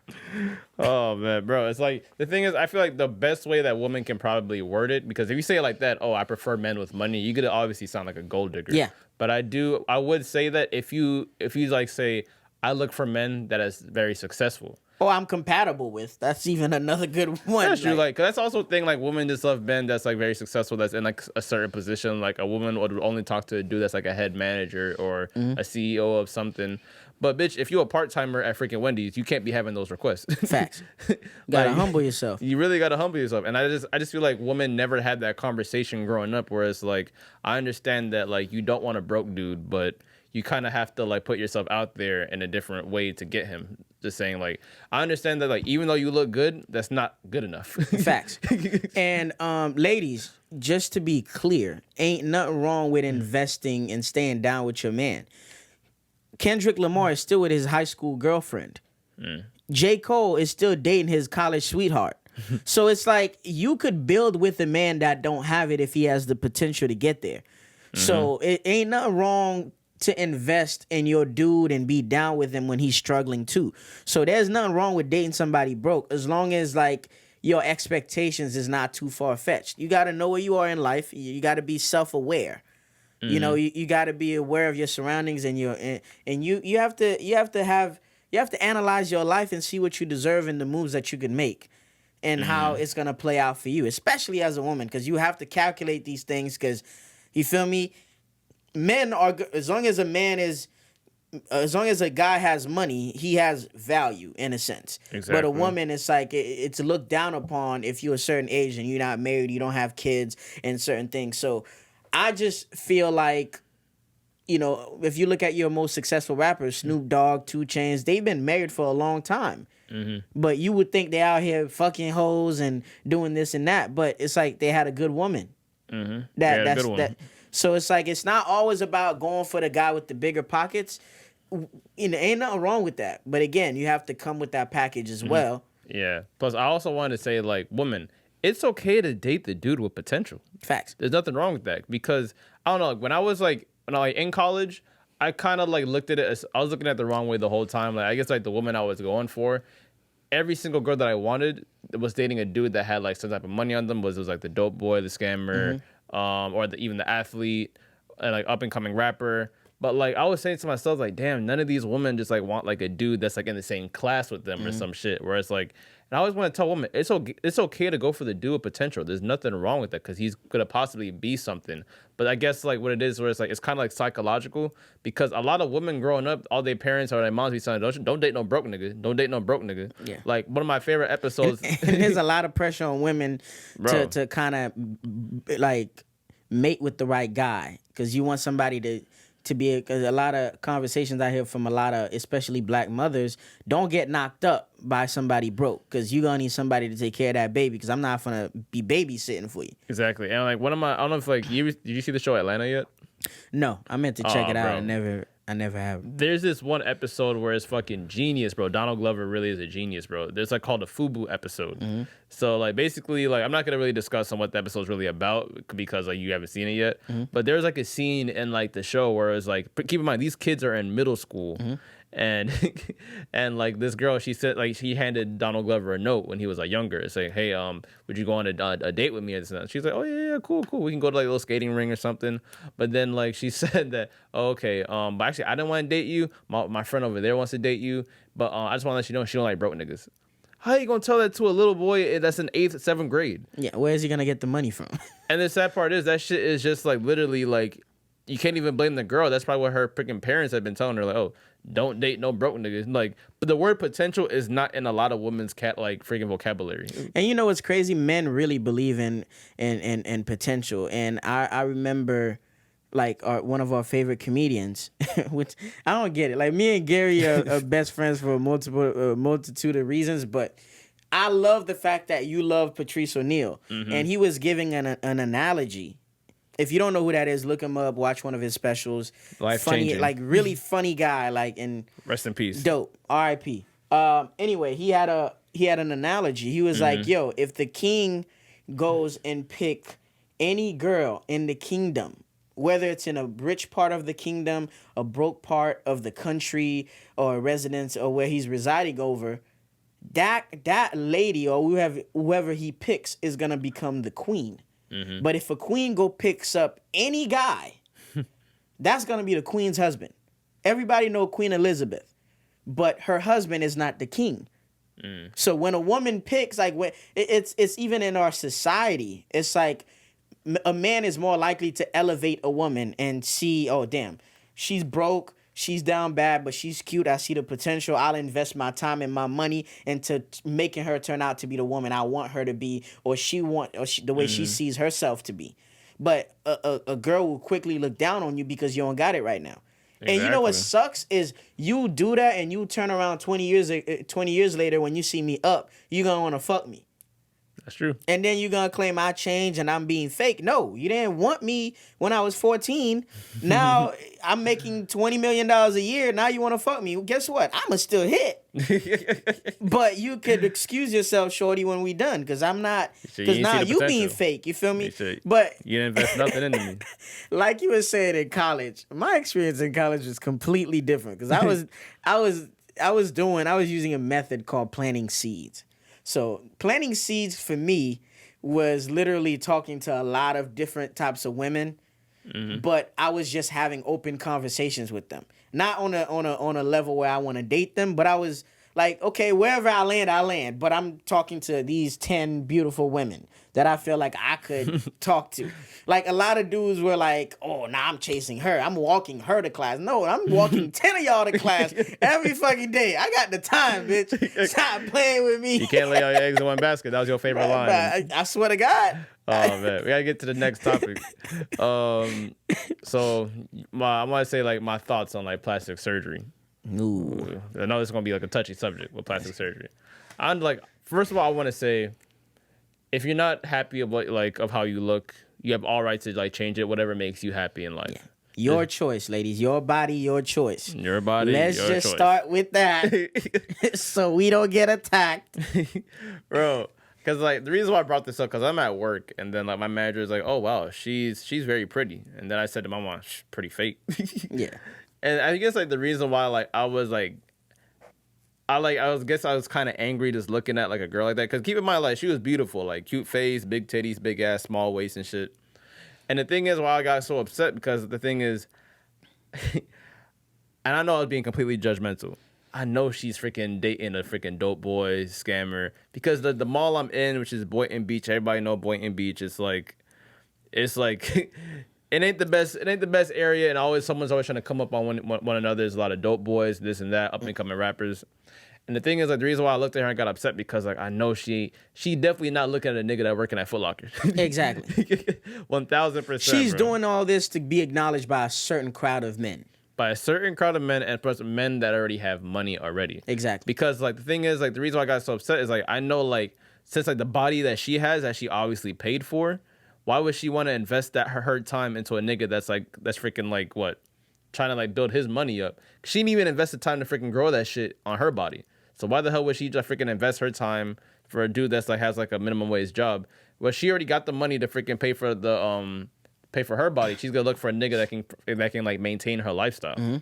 S2: Oh man, bro, it's like, the thing is, I feel like the best way that women can probably word it, because if you say it like that, oh, I prefer men with money, you could obviously sound like a gold digger.
S1: Yeah.
S2: But I would say that if you like say, I look for men that is very successful.
S1: Oh, I'm compatible with. That's even another good one.
S2: That's true. Like, 'cause that's also a thing. Like, women just love men that's like very successful. That's in like a certain position. Like, a woman would only talk to a dude that's like a head manager or a CEO of something. But bitch, if you're a part timer at freaking Wendy's, you can't be having those requests.
S1: Facts. Gotta humble yourself.
S2: You really gotta humble yourself. And I just feel like women never had that conversation growing up. Whereas, like, I understand that, like, you don't want a broke dude, but you kind of have to, like, put yourself out there in a different way to get him. Just saying, like, I understand that, like, even though you look good, that's not good enough.
S1: Facts. And ladies, just to be clear, ain't nothing wrong with investing and staying down with your man. Kendrick Lamar is still with his high school girlfriend. J. Cole is still dating his college sweetheart. So it's like, you could build with a man that don't have it if he has the potential to get there. So it ain't nothing wrong to invest in your dude and be down with him when he's struggling too. So there's nothing wrong with dating somebody broke, as long as, like, your expectations is not too far-fetched. You got to know where you are in life. You got to be self-aware. You know, you got to be aware of your surroundings, and you have to analyze your life and see what you deserve and the moves that you can make. and how it's gonna play out for you, especially as a woman, because you have to calculate these things. Because you feel me, men are as long as a man is. As long as a guy has money, he has value in a sense.
S2: Exactly.
S1: But a woman, it's like it's looked down upon if you're a certain age and you're not married, you don't have kids and certain things. So I just feel like, if you look at your most successful rappers, Snoop Dogg, 2 Chainz, they've been married for a long time. But you would think they out here fucking hoes and doing this and that. But it's like they had a good woman.
S2: Good woman.
S1: So it's like it's not always about going for the guy with the bigger pockets. Ain't nothing wrong with that. But again, you have to come with that package as well.
S2: Yeah. Plus, I also wanted to say, like, women, it's okay to date the dude with potential.
S1: Facts.
S2: There's nothing wrong with that because I don't know. Like, when I was in college, I kind of like looked at it as I was looking at it the wrong way the whole time. Like, I guess like the woman I was going for, every single girl that I wanted was dating a dude that had like some type of money on them. Was like the dope boy, the scammer, or even the athlete, and like up and coming rapper. But like I was saying to myself, like, damn, none of these women just like want like a dude that's like in the same class with them or some shit. Where it's like, and I always want to tell women, it's okay to go for the dude with potential. There's nothing wrong with that because he's gonna possibly be something. But I guess like what it is, where it's like it's kind of like psychological because a lot of women growing up, all their parents or their moms be saying, don't date no broke nigga, don't date no broke nigga.
S1: Yeah.
S2: Like one of my favorite episodes.
S1: And there's a lot of pressure on women to kind of like mate with the right guy because you want somebody to be, because a lot of conversations I hear from a lot of especially black mothers, don't get knocked up by somebody broke because you're gonna need somebody to take care of that baby because I'm not gonna be babysitting for you.
S2: Exactly. And like I don't know if like did you see the show Atlanta yet?
S1: No, I meant to check it out.
S2: Bro.
S1: I never have.
S2: There's this one episode where it's fucking genius, bro. Donald Glover really is a genius, bro. There's like called a FUBU episode. So like basically like I'm not gonna really discuss on what the episode's really about because like you haven't seen it yet. But there's like a scene in like the show where it's like keep in mind these kids are in middle school. And and like this girl, she said like she handed Donald Glover a note when he was like younger, saying, "Hey, would you go on a date with me?" And she's like, "Oh yeah, cool. We can go to like a little skating ring or something." But then like she said that, "Oh, okay, but actually I didn't want to date you. My friend over there wants to date you, but I just want to let you know she don't like broke niggas." How you gonna tell that to a little boy that's in 8th, 7th grade?
S1: Yeah, where is he gonna get the money from?
S2: And the sad part is that shit is just like literally like you can't even blame the girl. That's probably what her freaking parents have been telling her, like, oh, don't date no broke niggas. Like, but the word potential is not in a lot of women's freaking vocabulary.
S1: And you know what's crazy? Men really believe in potential. And I remember like one of our favorite comedians, which I don't get it. Like me and Gary are best friends for a multitude of reasons, but I love the fact that you love Patrice O'Neal. And he was giving an analogy. If you don't know who that is, look him up. Watch one of his specials.
S2: Life-changing.
S1: Like really funny guy. Like and
S2: rest in peace.
S1: Dope. R.I.P. Anyway, he had an analogy. He was like, "Yo, if the king goes and pick any girl in the kingdom, whether it's in a rich part of the kingdom, a broke part of the country, or a residence, or where he's residing over, that lady or whoever he picks is gonna become the queen." But if a queen picks up any guy, that's gonna be the queen's husband. Everybody know Queen Elizabeth, but her husband is not the king. So when a woman picks, like when it's even in our society, it's like a man is more likely to elevate a woman and see, oh damn, she's broke. She's down bad, but she's cute. I see the potential. I'll invest my time and my money into making her turn out to be the woman I want her to be, or the way she sees herself to be. But a girl will quickly look down on you because you don't got it right now. Exactly. And you know what sucks is you do that and you turn around 20 years later when you see me up, you're going to want to fuck me.
S2: That's true.
S1: And then you're going to claim I changed and I'm being fake. No, you didn't want me when I was 14. Now I'm making $20 million a year. Now you want to fuck me. Well, guess what? I'm going to still hit. But you could excuse yourself, shorty, when we done. Because I'm not. Because now you being fake. You feel me? But
S2: you didn't invest nothing into me.
S1: Like you were saying in college, my experience in college was completely different. Because I was using a method called planting seeds. So planting seeds for me was literally talking to a lot of different types of women, but I was just having open conversations with them. Not on a level where I want to date them, but I was like, okay, wherever I land. But I'm talking to these 10 beautiful women that I feel like I could talk to. Like, a lot of dudes were like, oh, nah, I'm chasing her. I'm walking her to class. No, I'm walking 10 of y'all to class every fucking day. I got the time, bitch. Stop playing with me.
S2: You can't lay all your eggs in one basket. That was your favorite line.
S1: I swear to God.
S2: Oh man, we gotta get to the next topic. So I want to say like my thoughts on like plastic surgery.
S1: Ooh.
S2: I know it's gonna be like a touchy subject with plastic surgery. I'm like, first of all, I want to say, if you're not happy about like of how you look, you have all right to like change it, whatever makes you happy in life.
S1: Yeah. Your choice, ladies. Your body, your choice.
S2: Your body.
S1: Let's
S2: your
S1: just
S2: choice.
S1: start with that, so we don't get attacked,
S2: Bro. Because like the reason why I brought this up, because I'm at work and then like my manager is like, oh wow, she's very pretty, and then I said to my mom, she's pretty fake.
S1: Yeah.
S2: And I guess like the reason why like I was kind of angry just looking at like a girl like that, because keep in mind like she was beautiful, like cute face, big titties, big ass, small waist and shit. And the thing is why I got so upset, because the thing is, and I know I was being completely judgmental. I know she's freaking dating a freaking dope boy scammer, because the mall I'm in, which is Boynton Beach, everybody know Boynton Beach. It's like it ain't the best area, and someone's always trying to come up on one another. There's a lot of dope boys, this and that, up and coming rappers. And the thing is, like, the reason why I looked at her and got upset, because like I know she definitely not looking at a nigga that working at Foot Locker.
S1: Exactly.
S2: 1000%.
S1: She's doing all this to be acknowledged by a certain crowd of men.
S2: By a certain crowd of men, and plus men that already have money already.
S1: Exactly.
S2: Because like the thing is, like the reason why I got so upset is like I know like since like the body that she has that she obviously paid for, why would she want to invest her time into a nigga that's freaking like what, trying to like build his money up? She didn't even invest the time to freaking grow that shit on her body. So why the hell would she just freaking invest her time for a dude that's like has like a minimum wage job? Well, she already got the money to freaking pay for her body. She's gonna look for a nigga that can like maintain her lifestyle. Mm-hmm.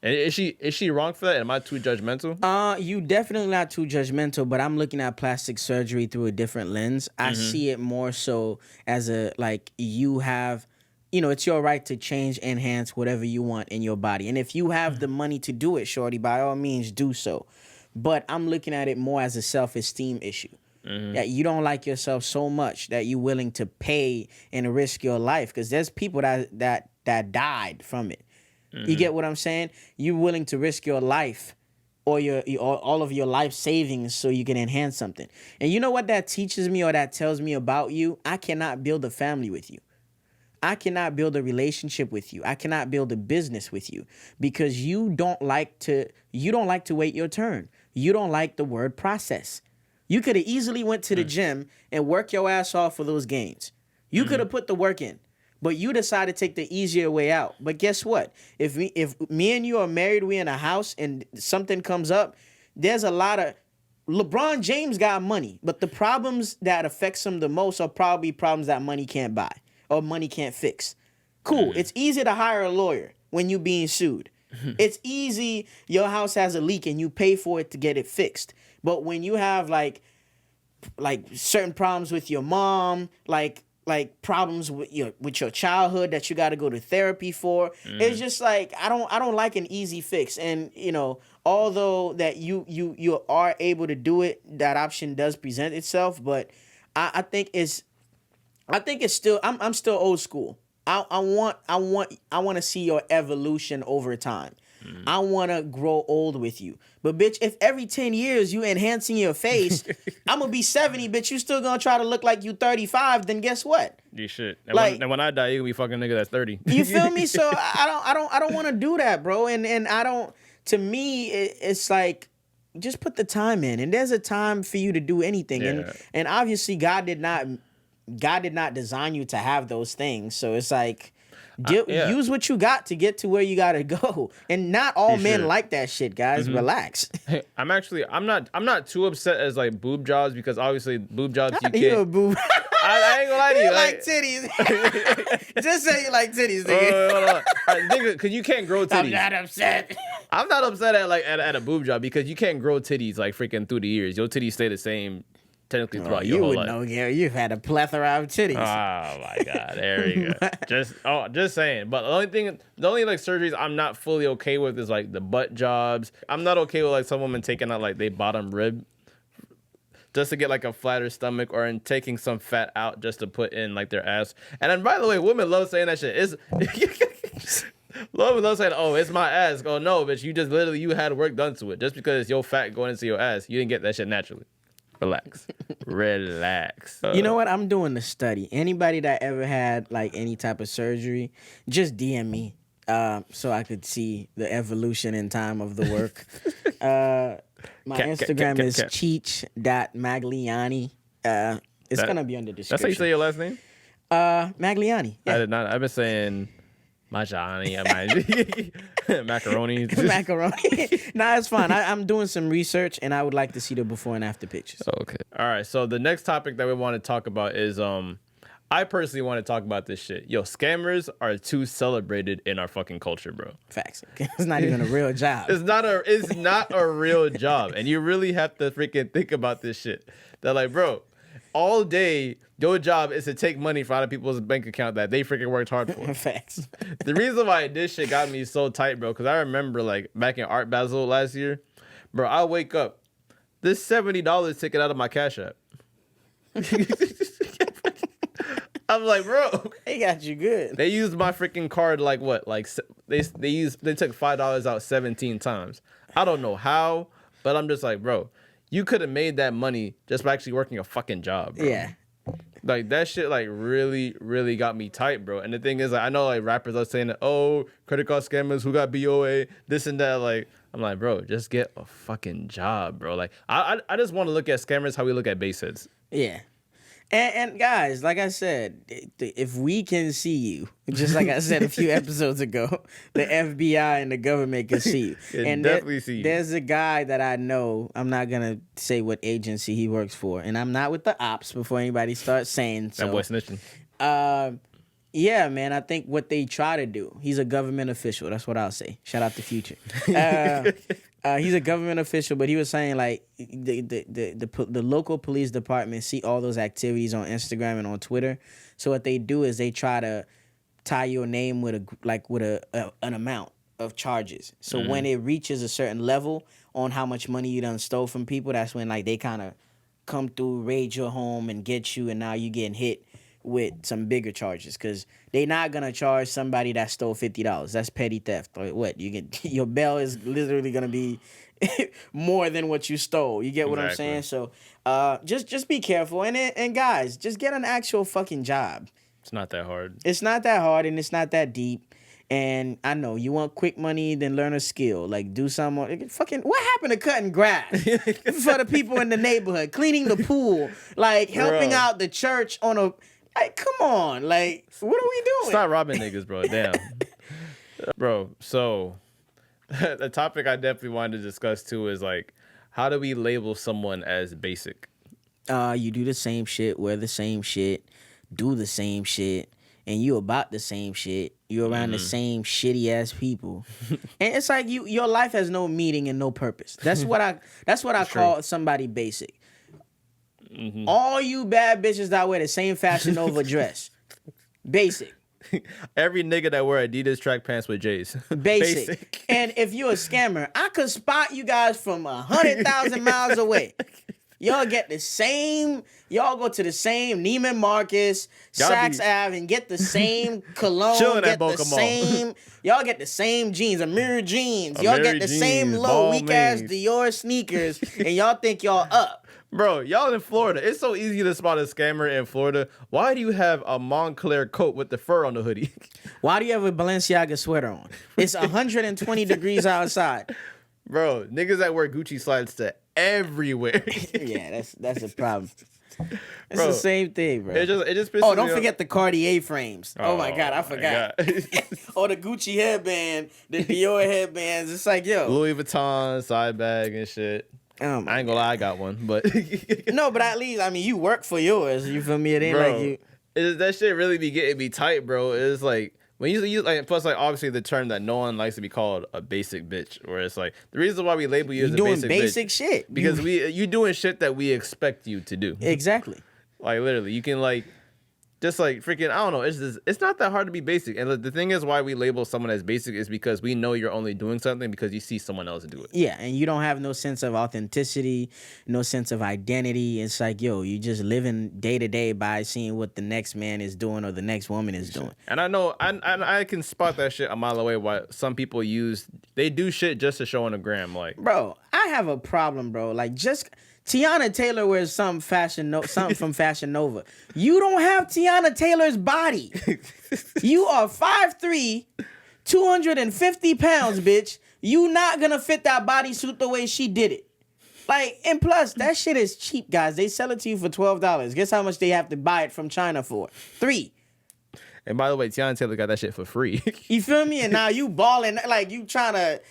S2: And is she wrong for that? Am I too judgmental?
S1: You definitely not too judgmental, but I'm looking at plastic surgery through a different lens. I see it more so as a like you have, it's your right to change, enhance whatever you want in your body, and if you have the money to do it, shorty, by all means do so. But I'm looking at it more as a self-esteem issue. That you don't like yourself so much that you're willing to pay and risk your life, because there's people that died from it. You get what I'm saying? You're willing to risk your life or all of your life savings so you can enhance something. And you know what that teaches me, or that tells me about you? I cannot build a family with you. I cannot build a relationship with you. I cannot build a business with you, because you don't like to wait your turn. You don't like the word process. You could have easily went to the gym and worked your ass off for those gains. You could have put the work in, but you decided to take the easier way out. But guess what? If me and you are married, we in a house, and something comes up, there's a lot of LeBron James got money, but the problems that affects him the most are probably problems that money can't buy or money can't fix. Cool. It's easy to hire a lawyer when you being sued. It's easy. Your house has a leak and you pay for it to get it fixed. But when you have like certain problems with your mom, like problems with your childhood that you got to go to therapy for, it's just like I don't like an easy fix. And although that you are able to do it, that option does present itself. But I think it's still I'm still old school. I want to see your evolution over time. I want to grow old with you. But bitch, if every 10 years you enhancing your face, I'm going to be 70, bitch, you still going to try to look like you 35, then guess what?
S2: You should. And when I die, you going to be fucking nigga that's 30.
S1: You feel me? So I don't want to do that, bro. And I don't, to me, it's like, just put the time in. And there's a time for you to do anything. Yeah. And obviously God did not design you to have those things. So it's like, use what you got to get to where you gotta go. And not all men like that shit, guys. Relax.
S2: Hey, I'm not too upset as like boob jobs, because obviously boob jobs you
S1: You a
S2: can't.
S1: boob.
S2: I ain't gonna lie to you.
S1: You like titties. Just say you like titties, nigga.
S2: Hold on. Nigga, because you can't grow titties.
S1: I'm not upset.
S2: I'm not upset at a boob job, because you can't grow titties like freaking through the years. Your titties stay the same technically throughout
S1: You
S2: your whole
S1: would
S2: life.
S1: know, Gary. You've had a plethora of titties.
S2: Oh my god, there you go. Just saying. But the only like surgeries I'm not fully okay with is like the butt jobs. I'm not okay with like some women taking out like they bottom rib just to get like a flatter stomach, or in taking some fat out just to put in like their ass. And then by the way, women love saying that shit. Women love saying, "Oh, it's my ass." Oh no, bitch, you had work done to it. Just because it's your fat going into your ass, you didn't get that shit naturally. Relax. Relax.
S1: You know what? I'm doing the study. Anybody that ever had like any type of surgery, just DM me so I could see the evolution in time of the work. My Instagram is cheech.magliani. It's going to be on the description.
S2: That's how you say your last name?
S1: Magliani. Yeah.
S2: I did not. I've been saying my Johnny, macaroni.
S1: Macaroni. Nah, it's fine. I'm doing some research, and I would like to see the before and after pictures.
S2: Okay. All right. So the next topic that we want to talk about is I personally want to talk about this shit. Yo, scammers are too celebrated in our fucking culture, bro.
S1: Facts. It's not even a real job.
S2: It's not a real job, and you really have to freaking think about this shit. That like, bro, all day your job is to take money from other people's bank account that they freaking worked hard for.
S1: Facts.
S2: The reason why this shit got me so tight, bro, because I remember like back in Art Basel last year, bro, I wake up, this $70 taken out of my Cash App. I'm like, bro,
S1: they got you good.
S2: They used my freaking card like what? Like they took $5 out 17 times. I don't know how, but I'm just like, bro, you could have made that money just by actually working a fucking job, bro.
S1: Yeah.
S2: Like that shit like really, really got me tight, bro. And the thing is, like, I know like rappers are saying that, oh, credit card scammers who got BOA, this and that. Like, I'm like, bro, just get a fucking job, bro. Like, I just want to look at scammers how we look at baseheads.
S1: Yeah. And guys, like I said, if we can see you, just like I said a few episodes ago, the FBI and the government can see you. And
S2: definitely see you.
S1: There's a guy that I know, I'm not going to say what agency he works for, and I'm not with the ops before anybody starts saying so.
S2: That boy snitching.
S1: Yeah, man, I think what they try to do, he's a government official. That's what I'll say. Shout out to Future. He's a government official, but he was saying like the local police department see all those activities on Instagram and on Twitter. So what they do is they try to tie your name with an amount of charges. So when it reaches a certain level on how much money you done stole from people, that's when like they kind of come through, raid your home and get you, and now you getting hit with some bigger charges, because they not gonna charge somebody that stole $50. That's petty theft. Like what? You get your bail is literally gonna be more than what you stole. You get what I'm saying? So just be careful, and guys, just get an actual fucking job.
S2: It's not that hard.
S1: It's not that hard, and it's not that deep. And I know you want quick money, then learn a skill. Like do something. Fucking what happened to cutting grass for the people in the neighborhood, cleaning the pool, like helping out the church on a. Like, come on. Like, what are we doing?
S2: Stop robbing niggas, bro. Damn. Bro, so the topic I definitely wanted to discuss too is like, how do we label someone as basic?
S1: You do the same shit, wear the same shit, do the same shit, and you about the same shit. You're around the same shitty ass people. And it's like your life has no meaning and no purpose. That's what I call somebody basic. Mm-hmm. All you bad bitches that wear the same Fashion Nova dress. Basic.
S2: Every nigga that wear Adidas track pants with J's.
S1: Basic. And if you're a scammer, I could spot you guys from 100,000 miles away. Y'all get the same, y'all go to the same Neiman Marcus, Saks Ave, and get the same cologne, get the same, y'all get the same jeans, Amiri jeans. Y'all get the same low, weak-ass Dior sneakers, and y'all think y'all up.
S2: Bro, y'all in Florida. It's so easy to spot a scammer in Florida. Why do you have a Montclair coat with the fur on the hoodie?
S1: Why do you have a Balenciaga sweater on? It's 120 degrees outside.
S2: Bro, niggas that wear Gucci slides to everywhere.
S1: Yeah, that's a problem. It's the same thing, bro.
S2: It just pisses
S1: don't
S2: me
S1: forget the Cartier frames. Oh my God, I forgot. Or the Gucci headband, the Dior headbands. It's like, yo.
S2: Louis Vuitton, side bag and shit. I ain't gonna lie, I got one, but
S1: no, but at least, I mean, you work for yours. You feel me? It ain't like you.
S2: That shit really be getting me tight, bro. It's like When you use like plus like obviously the term that no one likes to be called a basic bitch, where it's like the reason why we label you as a
S1: doing
S2: basic bitch,
S1: shit
S2: because you doing shit that we expect you to do.
S1: Exactly.
S2: Like literally, you can like just like freaking I don't know. It's not that hard to be basic. And the thing is, why we label someone as basic is because we know you're only doing something because you see someone else do it.
S1: Yeah, and you don't have no sense of authenticity, no sense of identity. It's like, yo, you just living day to day by seeing what the next man is doing or the next woman is doing.
S2: And I know I can spot that shit a mile away. Why some people they do shit just to show on the gram. Like,
S1: bro, I have a problem, bro. Like, just Tiana Taylor wears something from Fashion Nova. You don't have Tiana Taylor's body. You are 5'3", 250 pounds, bitch. You not gonna fit that bodysuit the way she did it. Like, and plus, that shit is cheap, guys. They sell it to you for $12. Guess how much they have to buy it from China for? $3.
S2: And by the way, Tiana Taylor got that shit for free.
S1: You feel me? And now you balling, like you trying to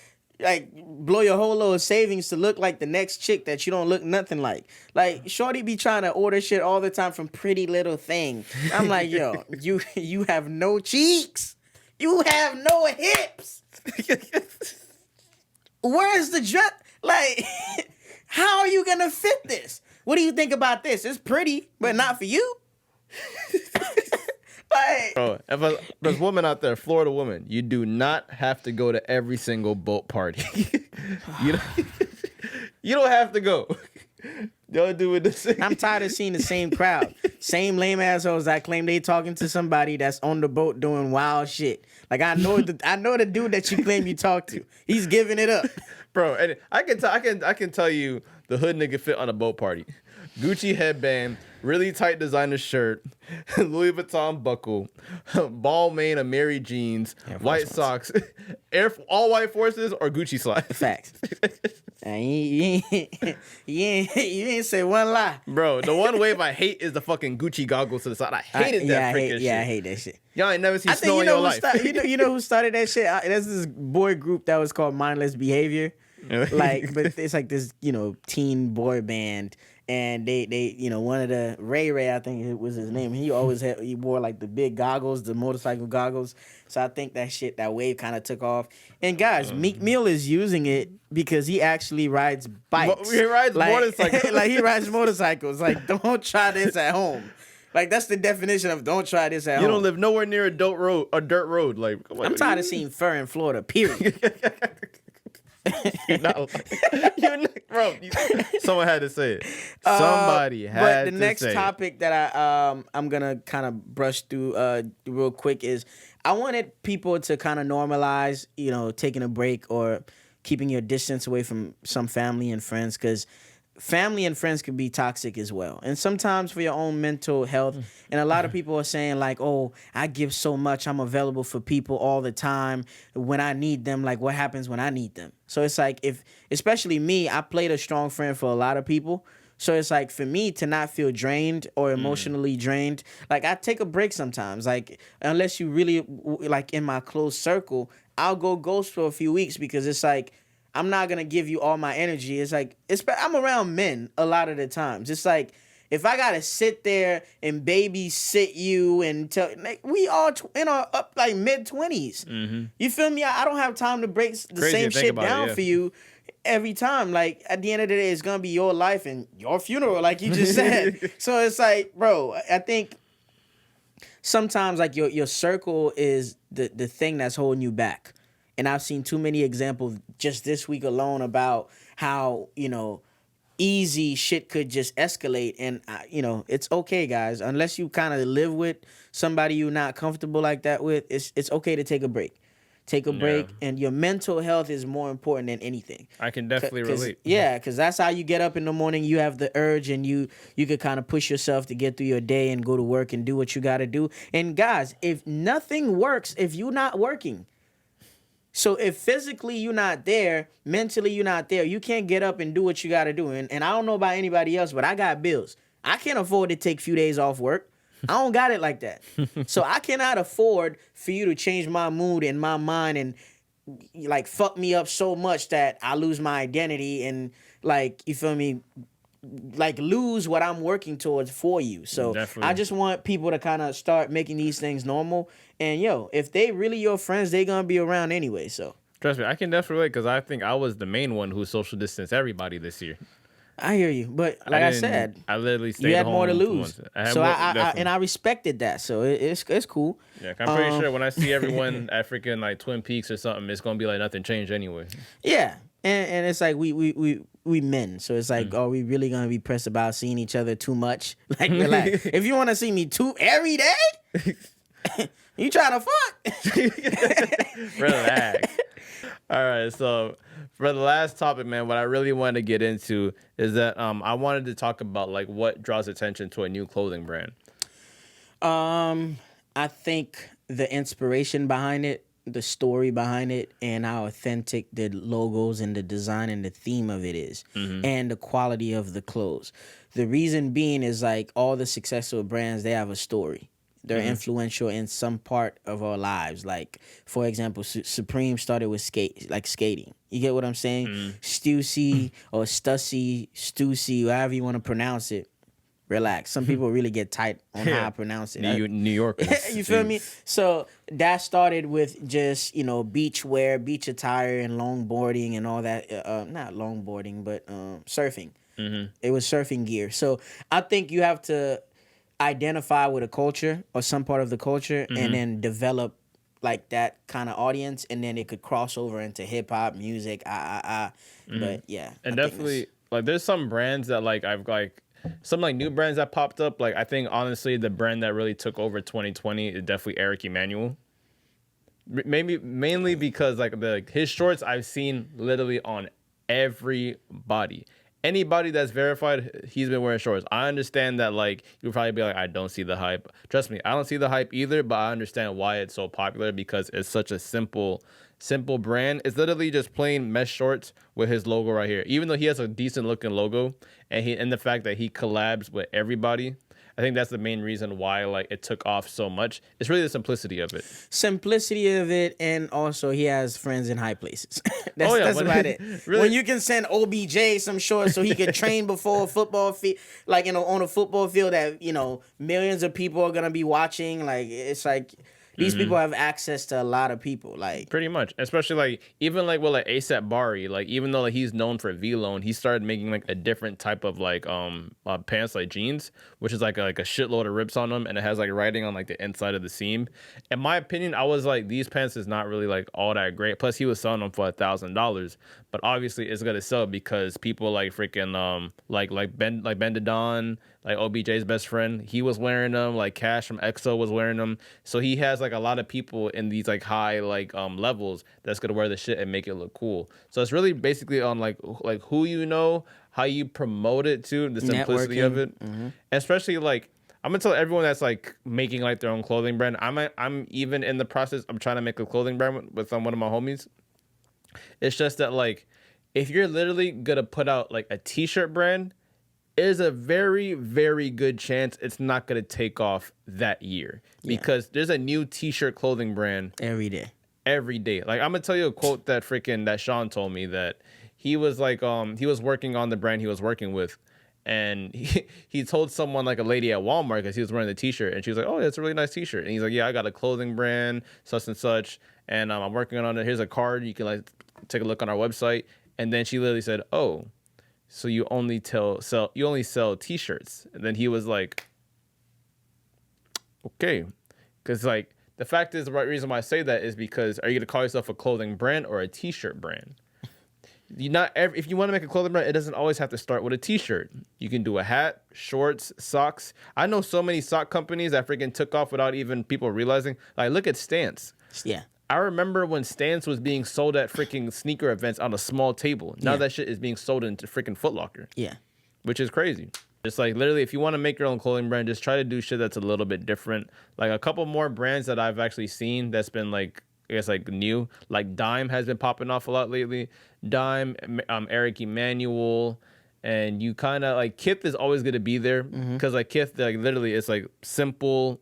S1: like blow your whole little savings to look like the next chick that you don't look nothing like. Like, shorty be trying to order shit all the time from Pretty Little Thing. I'm like, yo, you have no cheeks. You have no hips. Where's the dress? Like, how are you gonna fit this? What do you think about this? It's pretty, but not for you. Like,
S2: bro, if there's a woman out there, Florida woman, you do not have to go to every single boat party. You don't have to go. Don't do it the same.
S1: I'm tired of seeing the same crowd. Same lame assholes that claim they talking to somebody that's on the boat doing wild shit. Like, I know the dude that you claim you talk to. He's giving it up.
S2: Bro, and I can tell you the hood nigga fit on a boat party. Gucci headband, really tight designer shirt, Louis Vuitton buckle, ball mane of Mary jeans, white socks, all white forces or Gucci slides.
S1: Facts. And you ain't say one lie.
S2: Bro, the one wave I hate is the fucking Gucci goggles to the side. I hated that freaking shit.
S1: Yeah, I hate that shit.
S2: Y'all ain't never seen snow in your life.
S1: You know who started that shit? There's this boy group that was called Mindless Behavior. Like, but it's like this, teen boy band. And they one of the Ray, I think it was his name. He wore like the big goggles, the motorcycle goggles. So I think that wave kind of took off. And guys, Meek Mill is using it because he actually rides bikes.
S2: He rides motorcycles.
S1: Like, he rides motorcycles. Like, don't try this at home. Like, that's the definition of don't try this at home.
S2: You don't live nowhere near a dirt road. Like,
S1: I'm tired of seeing fur in Florida, period.
S2: Bro, someone had to say it. Somebody had to say it.
S1: But the next topic that I'm gonna kind of brush through real quick is I wanted people to kind of normalize, taking a break or keeping your distance away from some family and friends, because family and friends can be toxic as well. And sometimes for your own mental health. And a lot of people are saying like, oh, I give so much. I'm available for people all the time when I need them. Like, what happens when I need them? So it's like, especially me, I played a strong friend for a lot of people. So it's like, for me to not feel drained or emotionally drained, like, I take a break sometimes. Like, unless you really, like, in my close circle, I'll go ghost for a few weeks because it's like, I'm not going to give you all my energy. It's like, I'm around men a lot of the times. It's like, if I got to sit there and babysit you and tell, like, we all in our up like mid-20s. Mm-hmm. You feel me? I don't have time to break the same shit down for you every time. Like, at the end of the day, it's going to be your life and your funeral, like you just said. So it's like, bro, I think sometimes like your circle is the thing that's holding you back. And I've seen too many examples just this week alone about how, easy shit could just escalate. And, it's okay, guys. Unless you kind of live with somebody you're not comfortable like that with, it's okay to take a break. Take a break. And your mental health is more important than anything.
S2: I can definitely relate.
S1: Yeah, because that's how you get up in the morning. You have the urge and you could kind of push yourself to get through your day and go to work and do what you got to do. And, guys, if nothing works, if you're not working, so if physically you're not there, mentally you're not there, you can't get up and do what you got to do. And I don't know about anybody else, but I got bills. I can't afford to take a few days off work. I don't got it like that. So I cannot afford for you to change my mood and my mind and, like, fuck me up so much that I lose my identity and, like, you feel me, like lose what I'm working towards for you. So
S2: Definitely.
S1: I just want people to kind of start making these things normal. And yo, if they really your friends, they gonna be around anyway. So
S2: Trust me, I can definitely relate because I think I was the main one who social distanced everybody this year.
S1: I hear you, but like I said,
S2: I literally stayed
S1: you had
S2: home
S1: more to
S2: for
S1: lose.
S2: months. I had
S1: So
S2: more,
S1: I
S2: definitely.
S1: and I respected that. So it's cool.
S2: Yeah, I'm pretty sure when I see everyone at freaking like Twin Peaks or something, it's gonna be like nothing changed anyway.
S1: Yeah, and it's like we men, so it's like, are we really gonna be pressed about seeing each other too much? Like, relax. If you want to see me every day, you trying to fuck?
S2: Relax. All right, so for the last topic, man, what I really wanted to get into is that I wanted to talk about like what draws attention to a new clothing brand.
S1: I think the inspiration behind it, the story behind it, and how authentic the logos and the design and the theme of it is, and the quality of the clothes. The reason being is like all the successful brands, they have a story. They're influential in some part of our lives. Like, for example, Supreme started with skating. You get what I'm saying? Stussy or Stussy, however you want to pronounce it. Relax. Some people really get tight on how I pronounce it.
S2: New Yorkers.
S1: You feel me? So that started with just, beach wear, beach attire, and longboarding and all that. Not longboarding, but surfing. It was surfing gear. So I think you have to identify with a culture or some part of the culture and then develop like that kind of audience, and then it could cross over into hip hop music. But yeah.
S2: And definitely like there's some brands that like I've like some like new brands that popped up. Like I think honestly the brand that really took over 2020 is definitely Eric Emanuel. Maybe mainly because like his shorts I've seen literally on everybody. Anybody that's verified, he's been wearing shorts. I understand that like you'll probably be like, I don't see the hype. Trust me, I don't see the hype either, but I understand why it's so popular because it's such a simple brand. It's literally just plain mesh shorts with his logo right here. Even though he has a decent looking logo and the fact that he collabs with everybody, I think that's the main reason why like it took off so much. It's really the simplicity of it.
S1: And also he has friends in high places. That's about it. Really? When you can send OBJ some shorts so he can train before a football field, like on a football field that millions of people are gonna be watching. Like it's like these people have access to a lot of people. Like
S2: pretty much, especially like even like with like ASAP Bari, like even though like he's known for V-Lone, he started making like a different type of like pants, like jeans, which is like a shitload of rips on them, and it has like writing on like the inside of the seam. In my opinion, I was like, these pants is not really like all that great. Plus, he was selling them for $1,000, but obviously it's gonna sell because people like freaking like Bendadon, like OBJ's best friend, he was wearing them. Like Cash from EXO was wearing them. So he has like a lot of people in these like high like levels that's gonna wear the shit and make it look cool. So it's really basically on like who you know, how you promote it to, the simplicity of it. Especially like I'm gonna tell everyone that's like making like their own clothing brand. I'm even in the process. I'm trying to make a clothing brand with one of my homies. It's just that like if you're literally gonna put out like a t-shirt brand, there's a very, very good chance it's not going to take off that year because there's a new t-shirt clothing brand
S1: every day.
S2: Like I'm going to tell you a quote that Sean told me that he was like, he was working on the brand he was working with. And he told someone like a lady at Walmart because he was wearing the t-shirt and she was like, oh, that's a really nice t-shirt. And he's like, yeah, I got a clothing brand, such and such. And I'm working on it. Here's a card. You can like take a look on our website. And then she literally said, oh, so you only sell t-shirts. And then he was like, okay. Because like the fact is, the right reason why I say that is because are you gonna call yourself a clothing brand or a t-shirt brand? If you want to make a clothing brand, it doesn't always have to start with a t-shirt. You can do a hat, shorts, socks. I know so many sock companies that freaking took off without even people realizing. Like look at Stance.
S1: Yeah.
S2: I remember when Stance was being sold at freaking sneaker events on a small table. Now that shit is being sold into freaking Foot Locker.
S1: Yeah.
S2: Which is crazy. Just like literally, if you want to make your own clothing brand, just try to do shit that's a little bit different. Like a couple more brands that I've actually seen that's been like, I guess like new. Like Dime has been popping off a lot lately. Dime, Eric Emanuel, and you kind of like Kith is always gonna be there because like Kith, like literally, it's like simple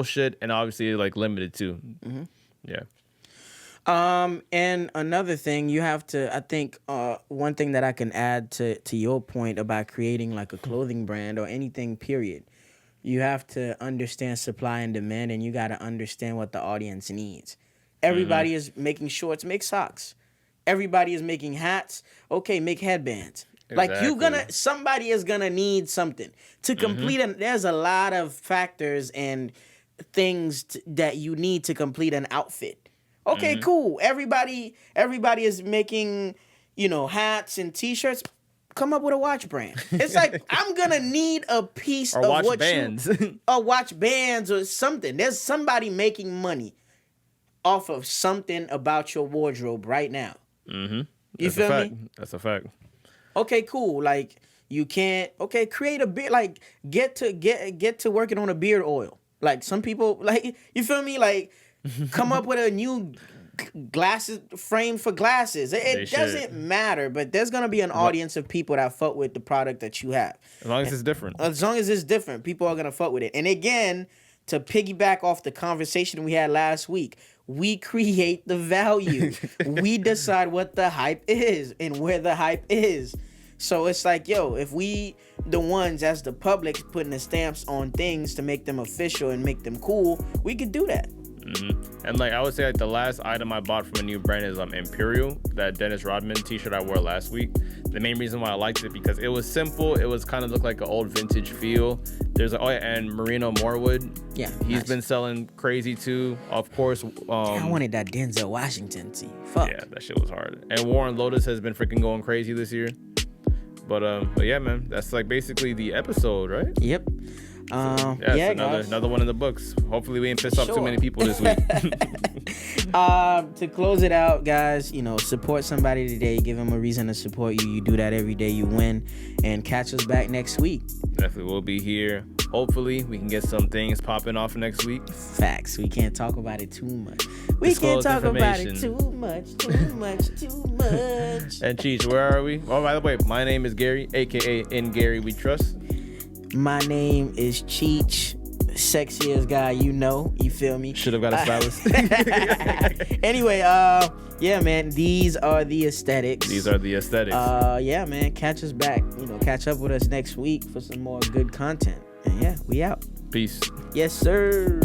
S2: shit, and obviously like limited too. Yeah.
S1: And another thing you have to, I think, one thing that I can add to your point about creating like a clothing brand or anything, period. You have to understand supply and demand, and you got to understand what the audience needs. Everybody is making shorts, make socks. Everybody is making hats. Okay, make headbands.
S2: Exactly.
S1: Like somebody is gonna need something to complete. There's a lot of factors and things that you need to complete an outfit. Okay, cool. Everybody is making, hats and t-shirts. Come up with a watch brand. It's like I'm gonna need a piece
S2: Or
S1: of
S2: watch
S1: what
S2: bands.
S1: or watch bands or something. There's somebody making money off of something about your wardrobe right now.
S2: Mm-hmm.
S1: You feel me?
S2: That's a fact.
S1: Okay, cool. Like you can't. Okay, create a beard. Like get to working on a beard oil. Like some people, like you feel me? Like come up with a new glasses frame for glasses. It doesn't matter, but there's gonna be an audience of people that fuck with the product that you have.
S2: As long as it's different.
S1: As long as it's different, people are gonna fuck with it. And again, to piggyback off the conversation we had last week, we create the value. We decide what the hype is and where the hype is. So it's like, yo, if we, the ones as the public, putting the stamps on things to make them official and make them cool, we could do that.
S2: And like I would say, like the last item I bought from a new brand is Imperial, that Dennis Rodman t-shirt I wore last week. The main reason why I liked it because it was simple. It was kind of looked like an old vintage feel. There's and Merino Morewood.
S1: Yeah,
S2: he's been selling crazy too. Of course,
S1: I wanted that Denzel Washington tee. Fuck.
S2: Yeah, that shit was hard. And Warren Lotus has been freaking going crazy this year. But yeah, man, that's like basically the episode, right?
S1: Yep.
S2: Another one in the books. Hopefully we ain't pissed off too many people this week.
S1: To close it out, guys, support somebody today. Give them a reason to support you. You do that every day, you win. And catch us back next week.
S2: Definitely, we'll be here. Hopefully we can get some things popping off next week.
S1: Facts. We can't talk about it too much. We can't talk about it too much.
S2: And Cheech, where are we? Oh, by the way, my name is Gary, aka In Gary We Trust.
S1: My name is Cheech, sexiest guy you feel me?
S2: Should have got a stylist.
S1: Anyway, yeah, man, these are the aesthetics. Yeah, man, catch us back. Catch up with us next week for some more good content. And yeah, we out.
S2: Peace.
S1: Yes, sir.